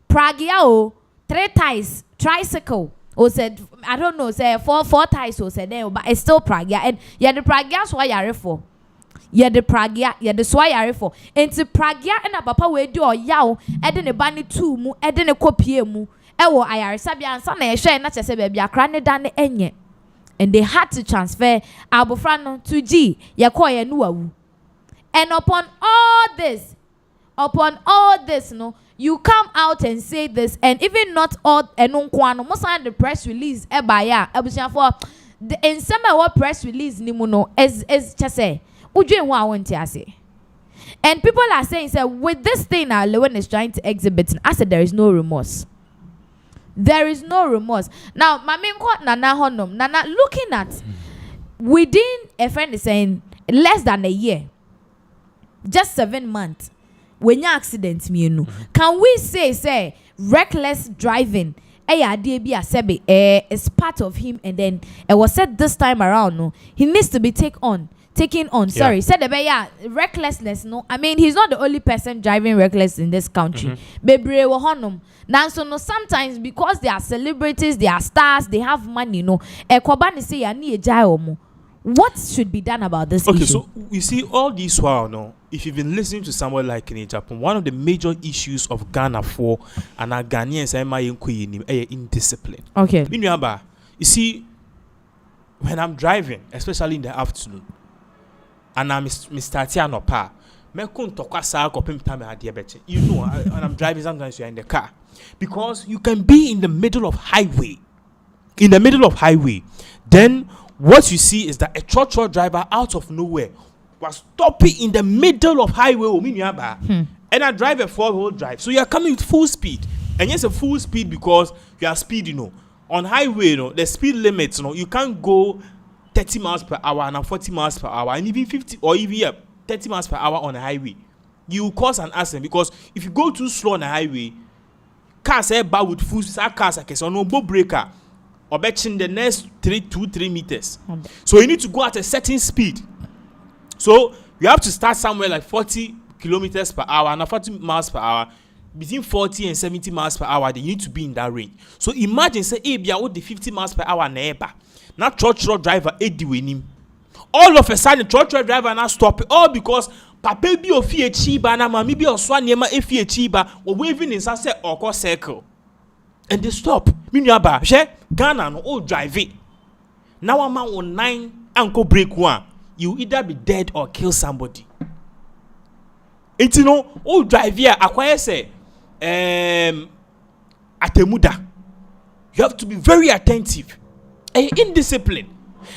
Pragiao, 3 ties, tricycle. Or said, I don't know, say four ties or said there, but it's still Pragia. And yeah, the Pragia so I for. Yeah, the Pragia, yeah, the swire for. And to Pragia and a papa we do or yaw, eden a banny 2 mu, eden a copy mu. Ewo I Sabia and son a share not as a baby a cranny than the enye. And they had to transfer Albufrano to G, Yakoya Nuawu. And upon all this, no. You come out and say this, and even not all enunkwano most of the press release ebaya ebusia for the in some what press release ni mu no is just say udwe ho awonti ase. And people are saying say with this thing now Lilwin is trying to exhibit, I said there is no remorse. There is no remorse. Now mami nko nana honom nana looking at within a friend is saying less than a year, just 7 months. When you accident me can we say reckless driving is part of him, and then it was said this time around no he needs to be taken on. Sorry, said the recklessness no. I mean he's not the only person driving reckless in this country. Bebre wo honum. Now so no sometimes because they are celebrities, they are stars, they have money no. Ekobani say ya ni ejai omo. What should be done about this issue? So we see all these while now. If you've been listening to someone like in Japan, one of the major issues of Ghana for and our Ghanaians are indiscipline. Okay. You see, when I'm driving, especially in the afternoon, and I'm Mr. Tiano Pa, you know, when I'm driving, sometimes you're in the car. Because you can be in the middle of highway. Then what you see is that a truck driver out of nowhere was stopping in the middle of highway and I drive a 4-wheel drive. So you are coming with full speed. And yes, a full speed because you are speed, on highway, the speed limits, you can't go 30 miles per hour and 40 miles per hour and even 50 or even 30 miles per hour on a highway. You cause an accident because if you go too slow on a highway, cars are bad with full speed, cars are no breaker. Or betting the next 3 meters. So you need to go at a certain speed. So you have to start somewhere like 40 kilometers per hour and 40 miles per hour. Between 40 and 70 miles per hour, they need to be in that range. So imagine say with the 50 miles per hour neighbor. Now truck driver with all of a sudden truck driver now stop it. All because papa bi ofie chiba na mami bi oswa niema efie chiba or waving in say or circle. And they stop. Minyaba, Ghana no all drive it. Now a man on 9 ankle break one. You either be dead or kill somebody. It's all drive here. Acquire say atemuda. You have to be very attentive. Indiscipline.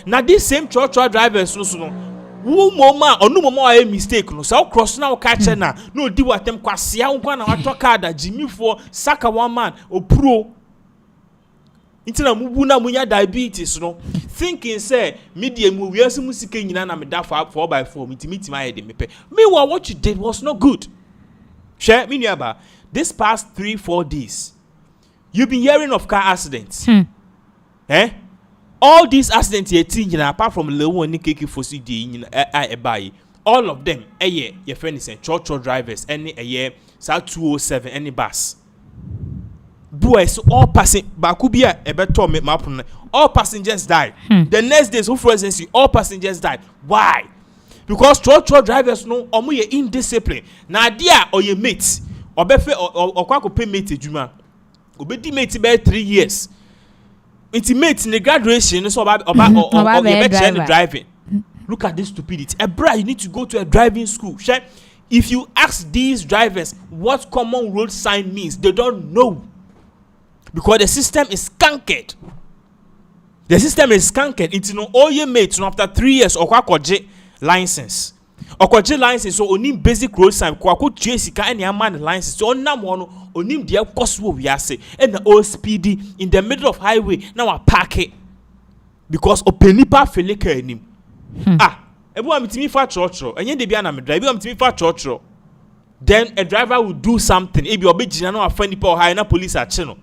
Now these same truck drivers who mama or no mama a mistake no so cross now catch na no di watem kwasia nkwa na watoka da Jimmy for saka one man o pro intina mubu na munya diabetes no thinking say media mu wiase musika nyina na me da 4x4 mitimi my de mepe meanwhile what you did was not good. Share me nearby this past 3-4 days you've been hearing of car accidents. All these accidents apart from Lilwin and Exp0se all of them your friend is truck drivers any a year 207 any bus boys all passing bakubia ebeto me map all passengers died. The next day so for instance all passengers died. Why? Because truck drivers no omo ye indiscipline na dia or your mates obefe or kwako pay mate ejuma obedi mate be 3 years intimate in the graduation so about driving Look at this stupidity. Bra, you need to go to a driving school. If you ask these drivers what common road sign means, they don't know. Because the system is skanked. The system is skanked. It's no all your mates after 3 years or kwakoje license. Okoje license so onim basic road sign kwako sika any man license so onam wono onim de koso we ase and the old speedy in the middle of highway now a park it because openipa feleka anim. Ebu amitimi fa church enye de bia na me drive ebu amitimi fa church then a driver will do something ebi obegina na afa nipa high na police ache no.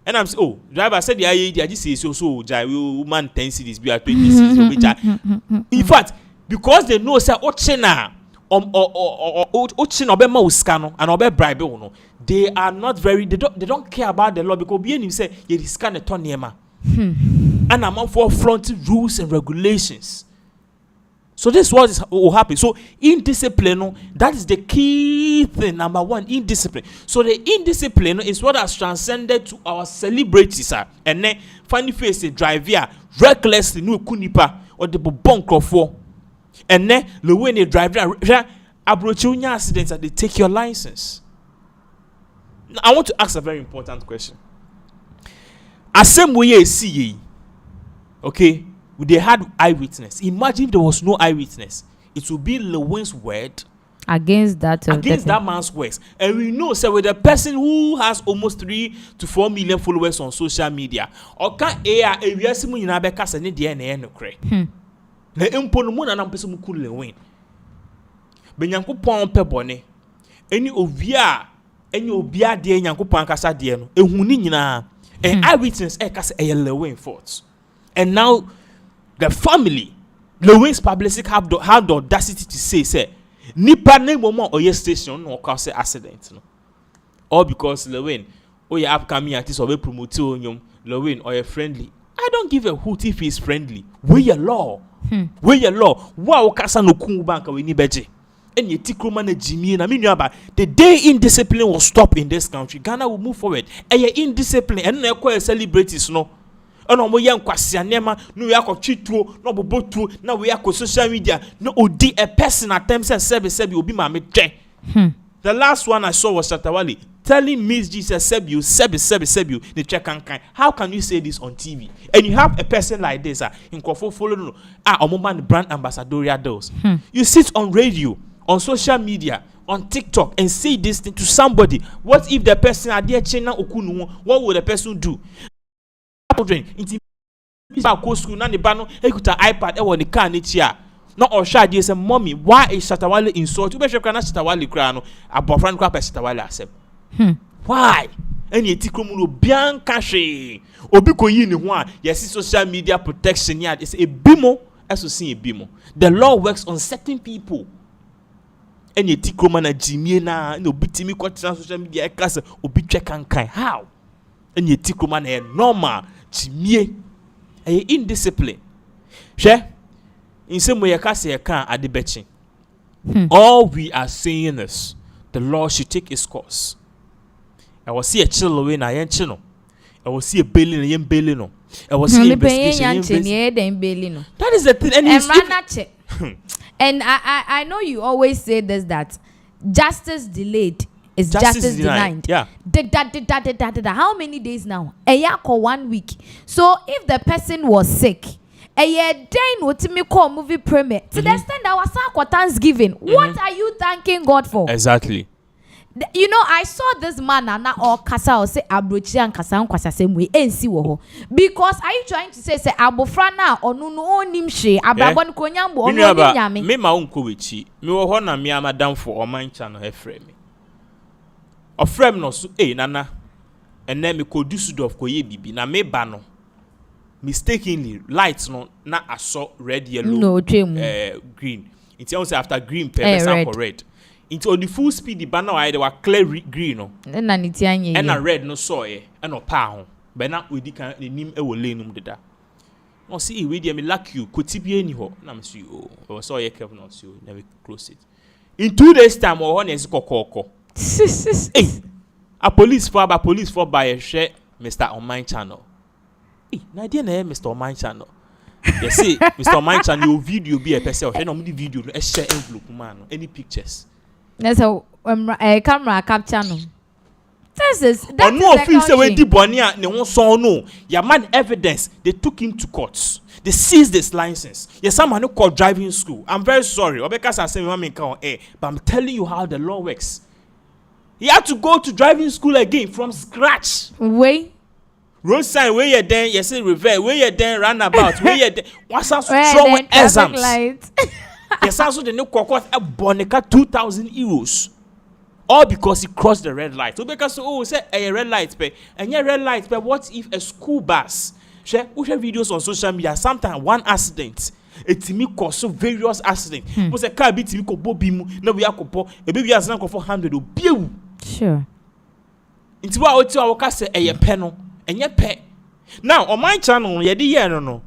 And I'm saying, oh, driver said the IAD, I just say so, jai, man 10 cities, be at 20 cities. In fact, because they know, say, Ochena, Ochena, Obema Uskano, and Obe bribe, no, they are not very, they don't care about the law because being say, you scan a toniema. And I'm for fronting rules and regulations. So this is what will happen. So indiscipline, that is the key thing. Number one, indiscipline. So the indiscipline is what has transcended to our celebrities, and then funny face the driver recklessly no kunipa or the bonk for, and then the way the driver approach you accidents that they take your license. Now, I want to ask a very important question. As same way you see, okay. They had eyewitness. Imagine if there was no eyewitness. It would be Lilwin's word against that man's words. And we know, so with a person who has almost 3 to 4 million followers on social media, or can we are simu ina beka se ne de na no kre. Na empo no mu na person mu ku Lilwin. Benyankopon pe bone. Eni ovia enye obia de Nyankopon kasa de no. Ehun ni nyina. Eyewitness e kasa e Lilwin fault. And now the family, Lilwin's publicist had the audacity to say, Nipa ne moment or your station no cause accident. No? All because Lilwin, or your upcoming artist or promote you, Lilwin or your friendly. I don't give a hoot if he's friendly. Where your law? Where your law? Wow, Kasa no Kumbanka we ni beje. And ye tikroman na Jimmy and I mean the day indiscipline will stop in this country. Ghana will move forward. And ye indiscipline and no celebrities no. Ono mo yan kwase anema no we akotwituo no bobotuo na we akọ social media no odi a person attempts and service obi ma me twen. The last one I saw was Shatawale telling Miss Jesus sebi the check kan. How can you say this on TV? And you have a person like this in Kwafo follow no omoman brand ambassadorial deals. You sit on radio, on social media, on TikTok and say this thing to somebody. What if the person are there chena okunu? What would the person do? Children inti ba ko school na ne ba no ekuta iPad e wo ne car ne chia no o sha dey say mommy why is Shatawale insult you be hwe na Shatawale kra no abofran kra pa Shatawale accept why any etikrom no bianka hwe obi ko yi ne ho a yes social media protection ya is a bimo eso sin a bimo. The law works on certain people. Any etikrom na jimie na no bitimi ko trans social media e kase obi twe kankan how any etikrom na normal Jimie indiscipline. Share in some way, I can't at the betching. All we are saying is the law should take its course. I will see a chill away na yen chino. I will see a bailing and yen bailing no. I will see investigation. That is the thing. And I know you always say this that justice delayed is justice denied. Yeah. How many days now? A year or 1 week. So if the person was sick, a year day what me call movie premiere. To the extent that was for Thanksgiving. What are you thanking God for? Exactly. You know, I saw this man and or kasa or say abrochi and kasa kwasa same way NC wo. Because are you trying to say abofrana or no nimshe ababon konyambo or no nyame? Me ma unko wechi. Me wo ho na me amadam for Omanchannel he frame me. A frame no so nana and then me ko dusu of koye bibi na me ba no mistakenly lights no na aso red yellow green. It's also after green pepper red. Into on the full speed the banner they were clear green no. And a red no so and no pa but now we can the nim e wo lenum deda. No see we dey me like you kotibi any ho na me see o so ye kev no see never close it. In 2 days time o ho na esi kokoko. Hey, a police for by a share Mr. Omanchannel. Hey, na dia na Mr. Omanchannel. You see, Mr. Omanchannel, your video be a person. Hey, no, video, no, share envelope, man. Any pictures? That's a camera capture no. That's no offense when the bonia ne won so no. Ya man evidence. They took him to court. They seized his license. Yes, someone who called driving school. I'm very sorry. Obeka say me can but I'm telling you how the law works. He had to go to driving school again from scratch. Wait. Road sign where you then you say reverse where you then roundabout where you then what's so strong exams. Yes, also the new court a bonica 2,000 euros. All because he crossed the red light. So because say a red light pay and your red light pay. What if a school bus share videos on social media? Sometimes one accident. It me cause so various accidents. Was a car beat me ko bobimu na we akopo e baby has na 400 obiu. Sure. Into what I will say a penal and your pet. Now on my channel, ye di year no.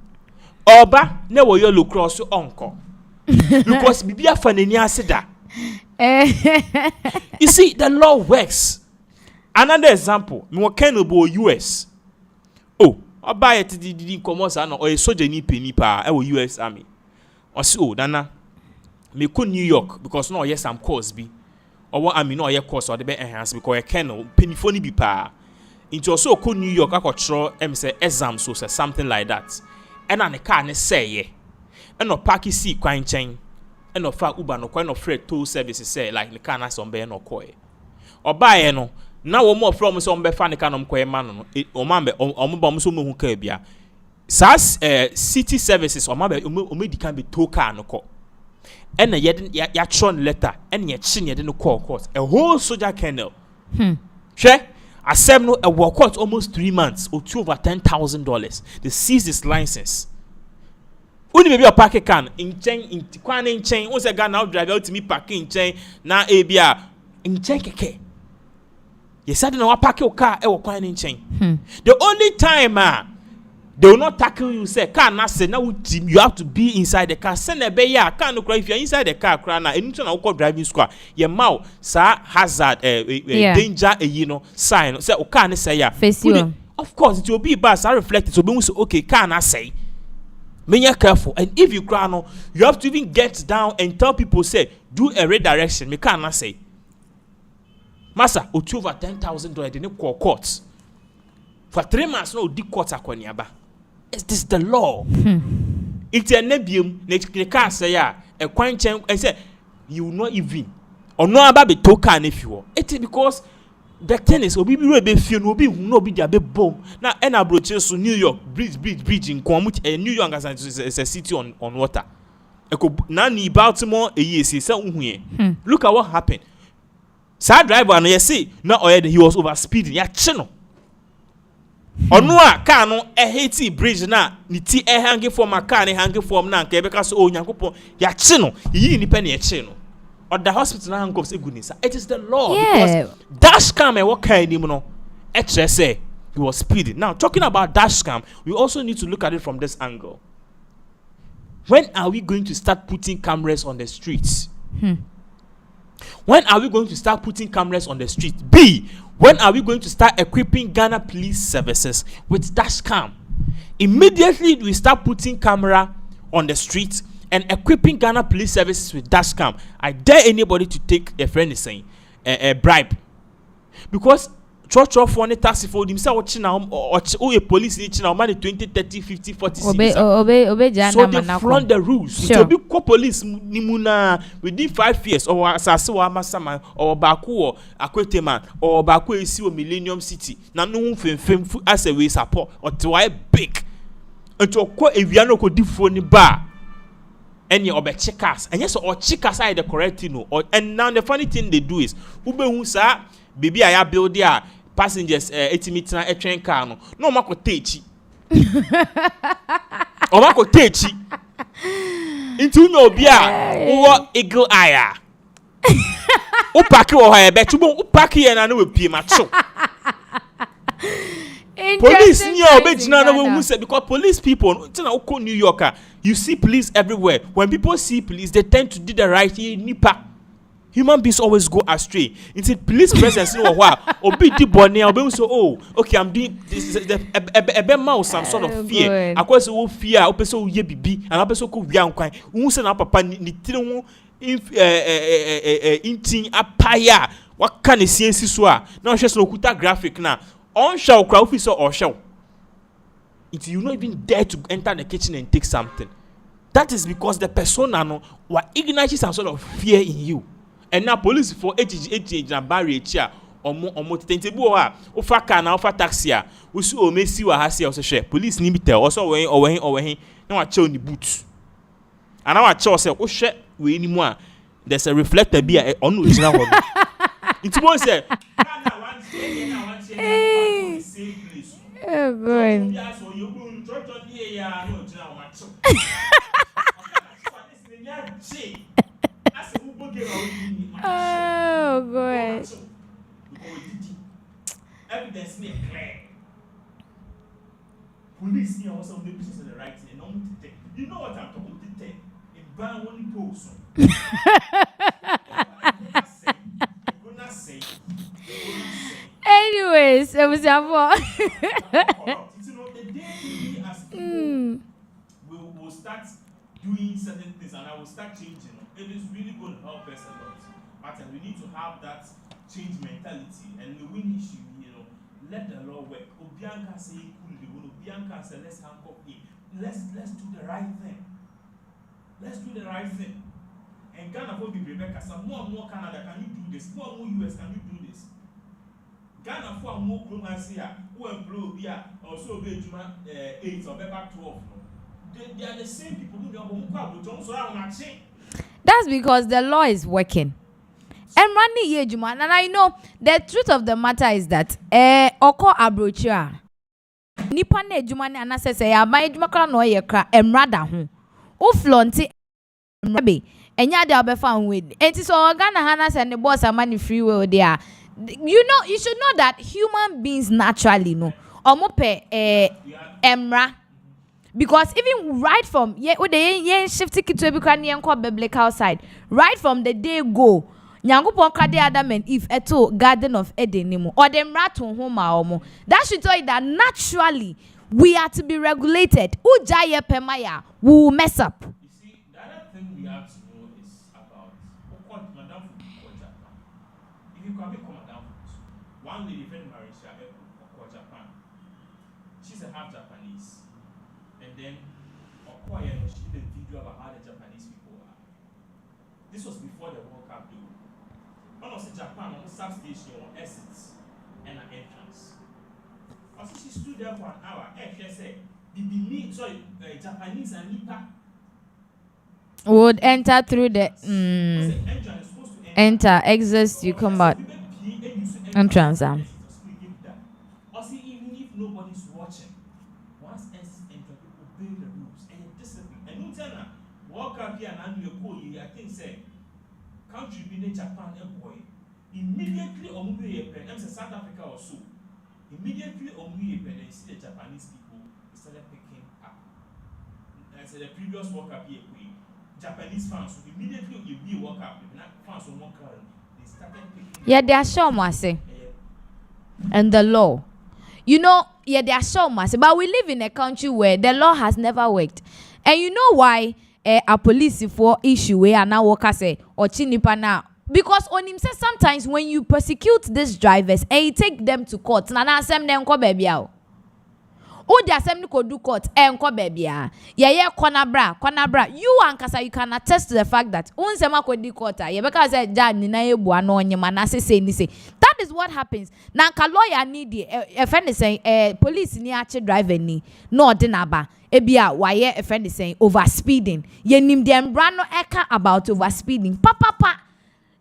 Oba ne wo yo look cross uncle. Because bibi afanani aseda. You see, the law works. Another example, me can about US. Oh, I buy it did commerce or a soldier ni penny pa US Army. Or so Dana me could New York because no yes I'm Cosby. Or what I mean no yeah course or the be enhance because I can penny phone be pa. Into also could New York I could throw say exams or something like that. And on the car ne say yeah. And no parky see quine chain. And no fact Uber no quite no freight toll services say like the car na some be no koi. Or buy no now more from some be fan the car no koi man no o man be o mo bom so mo hu ka bia. SAS city services or man be o me di kan be toll car no ko. And na ya tron letter and ye chin ye no call court. A whole soldier kennel. Share asem no a work court almost 3 months or over $10,000. They seized his license. Uni maybe a parking can in chain in kwan in chain. Once a gun now drive out to me parking chain na abia in chain keke. You said no park your car e kwan in chain. The only time they will not tackle you say car na say now you have to be inside the car. Send a bay ya car no cry if you're inside the car cry na anything I call driving school. Your mouth sa hazard danger you know sign say o car na say ya. Of course it will be bad so reflect it will be okay car na say. Be careful, and if you cry no, you have to even get down and tell people say do a redirection. Me can't say, Master, o over $10,000 they need call courts for 3 months. No, di courts akwaniaba. Is this the law? It's a nebium. Ne can't say ya a coin chain and say you not even or no about be token if you are. It's because. The tennis obi bi be feel no be no be there be bomb na and abroach so New York bridge in Kwamut New York is a city on water na ni Baltimore say unhu look at what happened sad driver no you see na he was over speeding ya chino onu a car no hit bridge na ni ti hanging from a car ni hanging from na nke be ka so onyankopon ya chino yi ni pe na ya chino or the hospital now comes a goodness. It is the law because dash cam and what kind of Exp0se he was speeding. Now talking about dash cam, we also need to look at it from this angle. When are we going to start putting cameras on the streets? When are we going to start putting cameras on the street? B. When are we going to start equipping Ghana police services with dash cam? Immediately we start putting camera on the streets and equipping Ghana police services with dash cam. I dare anybody to take a friend is saying a bribe because church for any taxi for him say watching now or a police in now money 20 30 50 40 so they flaunt the rules. So be police nimuna within 5 years or asasewa masama or baku or akwetema or baku esi o Millennium City na no femfem as a way support or to why big until ko ewiano ko difo ni bar. And you obey checkers, and yes, or checkers are the correct thing. And now the funny thing they do is, who say, baby, I build their passengers 80 meters a train car. No, Marco Techi. Or Marco Techi. Into no beer, or eagle eye. O pack or I bet you won't pack here and I know be macho. Police near who said because police people New Yorker, you see police everywhere. When people see police, they tend to do the right nipa. human beings always go astray. Into police presence in a while, or be the bonnet, or be so, oh, okay, I'm doing this is a mouse, some sort of fear. I cause all fear, I so ye be, and I so could young kind, who send up upon the inting a paya. What can you see? Now, just no kuta graphic now. On shall crowd officer or shall. It's you not even dare to enter the kitchen and take something. That is because the persona no what ignites some sort of fear in you. And now police for 80 na barrier chia or more tentable or faka na offer taxi we see o mesi wa hasi or share police ni tell also when now I chill the boots. And now I chill say o share we anymore. There's a reflector be on original one. It's more say oh good. Oh good. Evidence me clear. Police here also make business in the right thing. No to you know what I'm talking to take. In ban only post. Anyways, it was We'll start doing certain things and I will start changing. It is really going to help us a lot. But we need to have that change mentality and the win issue, let the law work. Obianka say Obianka say let's handcuff him. Let's do the right thing. Let's do the right thing. And Ghana will be Rebecca. Some more and more Canada, can you do this? More and more US, can you do this? Ghana for more Chromans here, who employ here, also be 8 or better 12. They are the same people who are that's because the law is working. And running ye Juma, and I know the truth of the matter is that oko abrochia nipa na ejuma ne anasese ya ma ejuma kra no ye kra emrada ho o flonti emrabe enya de obefa nwe enti so Ghana hana se ne boss amani free will there. You should know that human beings naturally no omope emra. Because even right from shift to be biblical side, right from the day go, Nyankopon kade Adam and Eve eto Garden of Eden or them raton home. That should tell you that naturally we are to be regulated. Ujaye pemaya, we will mess up. You see, the other thing we have to know is about Madam Japan. If you can become Madam one lady friend Marisha Japan, she's a half Japanese. And then she did a video about how the Japanese people are. This was before the World Cup though. When I was in Japan, on the substation on exits and an entrance. Also she stood there for an hour. She said, Japanese and Nipa would enter through the enter, exit, you come back. Entrance. Also, even if nobody's watching, once exit enter, people obey the rules and discipline. And you tell them, walk up here and you go, I think say, country be Japan and boy. Immediately on I'm South Africa or so. Immediately on and see the Japanese people started picking up. I said the previous World Cup here, Japanese fans immediately you walk up, fans will walk out. They started picking. Yeah, they are sure must and the law. You know, yeah, they are sure must. But we live in a country where the law has never worked. And you know why a police for issue where now worker say or chinipa now. Because on him says sometimes when you persecute these drivers and you take them to court, nana asem them ko baby out. Oh, the assembly could do court enko baby. Yeah, konabra. You ankasa you can attest to the fact that unsema could do court. Yeah, because I jan ni na ebu ano onye manase say ni say. That is what happens. Now, lawyer need a friend is saying police ni ache driver ni no dinaba. Ebia why a friend is saying over speeding. Ye nim dem brano eka about over speeding. Papa.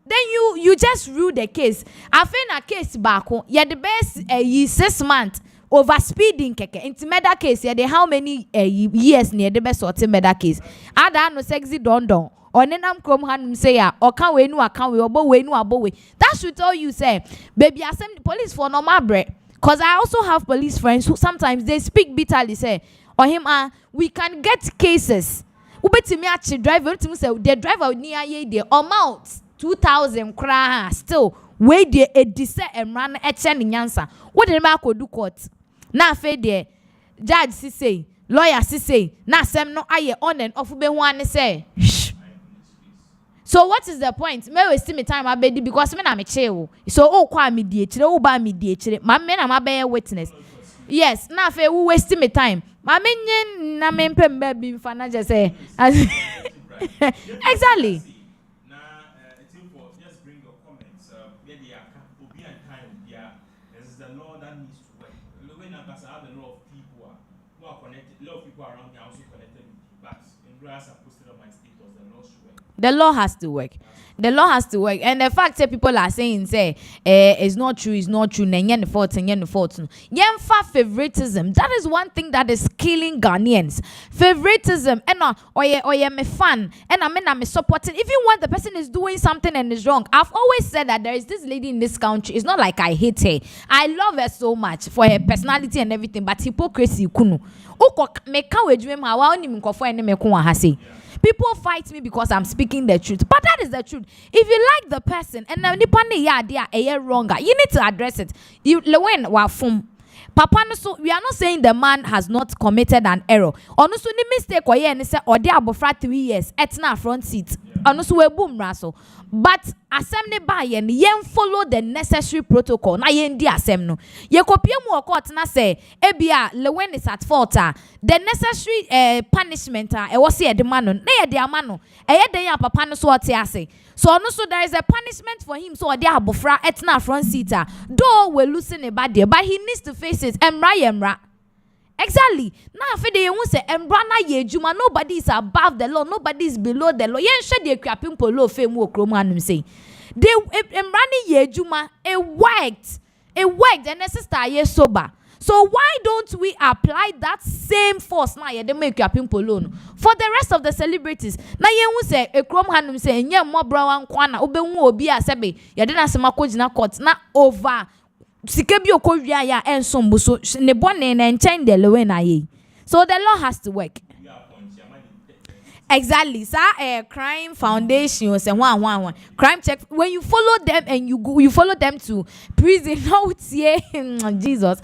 Then you just rule the case. I find a case back home. Yeah, the best 6 months over speeding keke. Into murder case, yeah, the how many years near the best sort of murder case. Ada no sexy don. Or nenam krom hanum say ya or can we no account we obo we no abo we. That should tell you say, baby, I send the police for normal break. Cause I also have police friends who sometimes they speak bitterly say, or him we can get cases. Ubetimi achi driver, say the driver near ye there or mount. 2000 kra still we de edise emran eche ne nyansa wo de ma akodu court na afa de judge say lawyer say na asem no aye on and off be hu ane say so what is the point me waste me time abedi because me na me chill so o kwa me die kire o ba me die kire ma me na ma be witness yes na afa we waste me time ma me nyen na me mpem ba bi mfa na je say exactly. The law has to work. The law has to work. And the fact that people are saying, it's not true, it's not true. Yen fault. Yenfa favoritism. That is one thing that is killing Ghanaians. Favoritism. Oye me fan. And I'm supporting. Even when the person is doing something and is wrong. I've always said that there is this lady in this country. It's not like I hate her. I love her so much for her personality and everything. But hypocrisy, kunu. People fight me because I'm speaking the truth. But that is the truth. If you like the person and they are wrong, you need to address it. Lilwin wafum. Papa no so we are not saying the man has not committed an error. Ono so ni mistake oye ni say ode abofra 3 years etna front seat. Ono so we boom raso. But asem ne ba ye ni yen follow the necessary protocol. Na yen di asem no. Ye kopie mu court na say ebia Lilwin is at fault. The necessary punishment e wo say e de ma no. Na ye de ama no. E ye den ya papa no so ote ase. So also there is a punishment for him. So they abofra etna front seater. Though we losing a bad day, but he needs to face it. Emra. Exactly. Now for the won't say emra na ye juma. Nobody is above the law. Nobody is below the law. Yen shed the craping polo fame wo kromanum say. They emra ni ye juma. It worked. It worked. And the sister ye sober. So why don't we apply that same force now? They make your people alone for the rest of the celebrities. Now you say a chrome hanum say nye more brown kwana obenwu obi asebe ya dena sema kojina court na over sikebi okoria ya ensombo so ne bone na nchen de Lilwin aye. So the law has to work. Exactly. Sir, crime foundation say one. Crime check. When you follow them and you follow them to prison. Jesus.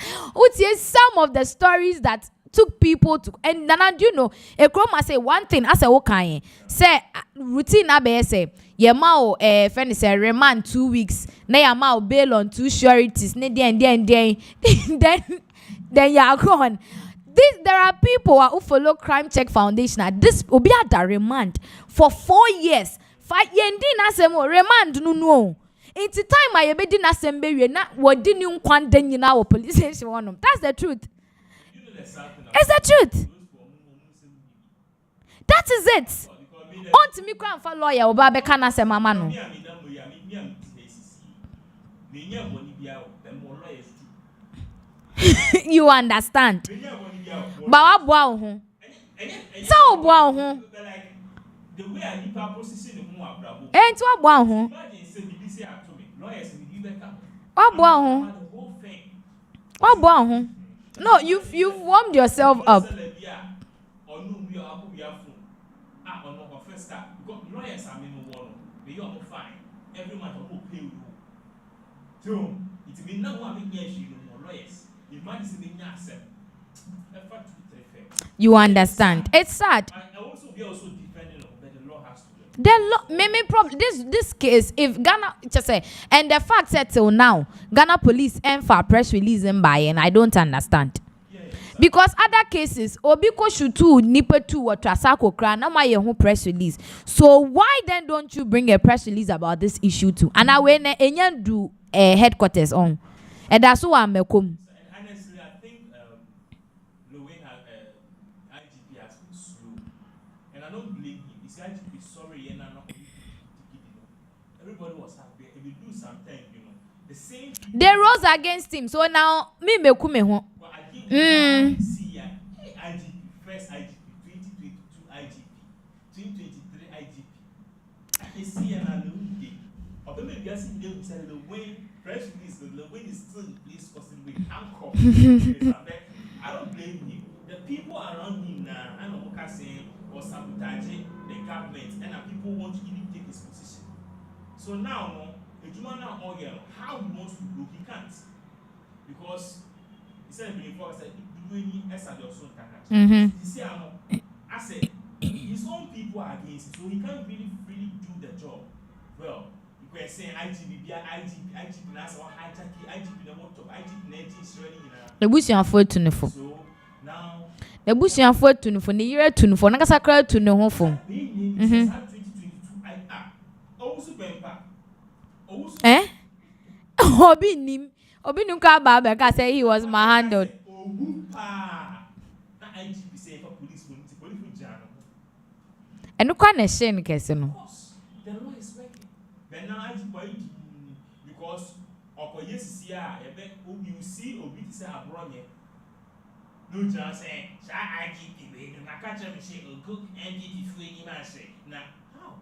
Some of the stories that took people to and Nana, do you know? A chroma say one thing. I say okay. Say routine abe say ye mao friend say remand 2 weeks. Na ya mao bail on 2 sureties. Ne then you are gone. There are people who follow Crime Check Foundation. This will be at the remand for 4 years. 5 years remand no. It's the time I be din assembly na what didn't you quanten in our police station. That's the truth. It's the truth. That is it. On me crown for lawyer or babe can say mama no. You understand? But what boy so boy the way I keep processing the more bravo. And what boy what boy no, you've warmed yourself up. Every month I will pay you. So it means now I'm making lawyers. You understand? It's sad. I also be also defending but the law has to do. The law, maybe problem. This case, if Ghana just say, and the fact that till now Ghana police and for press release and buy, and I don't understand. Because other cases, Obiko Shutu, Nipetu, or Trasako Kran, now my own press release. So why then don't you bring a press release about this issue too? And I when Enyan do headquarters on, and that's why I'm come. Honestly, I think Lilwin IGP has been slow, and I don't blame him. This IGP sorry, and I'm not. Everybody was happy. If you do something, the same. They rose against him, so now me kume ho. IGP, first IGP, 2022 IGP, 2023 IGP. I see an alumni. Or maybe guessing they will say the way press release, the way is still in place because we handcuffed. I don't blame him. The people around him now, I know what saying or sabotaging the government, and people want to even take his position. So now, oil, how he wants to look, he can't. Because he said before, I said, do any as your son can. You see, I said, his own people are against it, so he can't really do the job. Well, you were saying IGP, that's our hijacking, IGP, the motor, IGP, 19 is ready. The bush you afford to know for. So now, the bush you afford to know for the year to for Nagasakra to know for. Eh? Obi nim ka baba ka say he was manhandled. And no kwa na share kese no. The law is working. But now I because yes you see obi say abronye. No just say IGP we no catch me say go NDD fu any man say. Now how?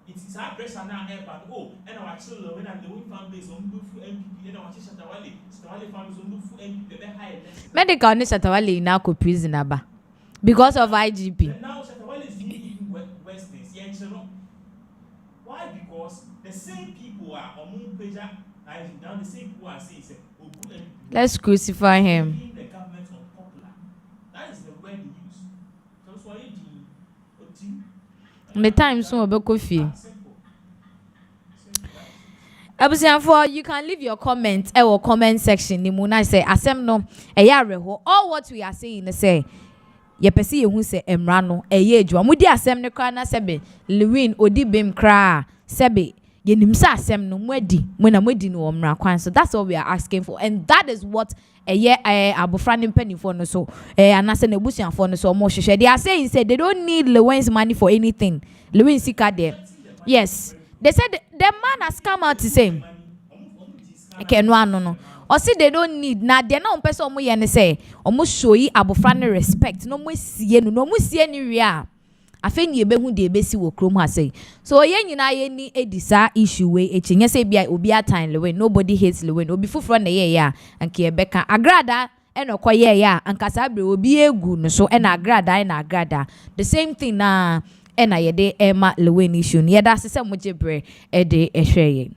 It is our pressure now but and our children when the Lilwin fan base on do fu MPP and our Shatawale fan base on do fu MPP be higher. Medical ni Shatawale na ko prison aba because of IGP. But now Shatawale is even worse things. Why? Because the same people are on page now the same people are saying let's crucify him. The government unpopular. That is the word they use. So that's why the time so be coffee. For you can leave your comment or comment section. Ni muna say asem no eya all what we are saying is say ye pese ye hu se emra no eye adwuma mudi asem ne kra na sebe Lilwin odi bem kra sebe ye nim sa asem no mwadi no omra kwan. So that's all we are asking for, and that is what eye abofra ne mpanifo no so anase na ebusuafo no so mo hwehwe. They are saying say they don't need Lilwin's money for anything. Lilwin sika there. Yes, they said the man has come out to say okay no or see they don't need na they na person omo ye ne say omo show yi abofra ne respect no mo sie no mo sie ni wi a afeni ebehu de ebesi wo krom ha say. So ye nyina ye ni edisa issue we echinye say bia obi atan Lilwin, nobody hates Lilwin, obi fufuro na ye ya anke ebeka agrada eno koye ya ankasa bre obi egu no so ena agrada the same thing na ena ye de ema Lilwin issue ye da sese mo jebre e de ehwe ye.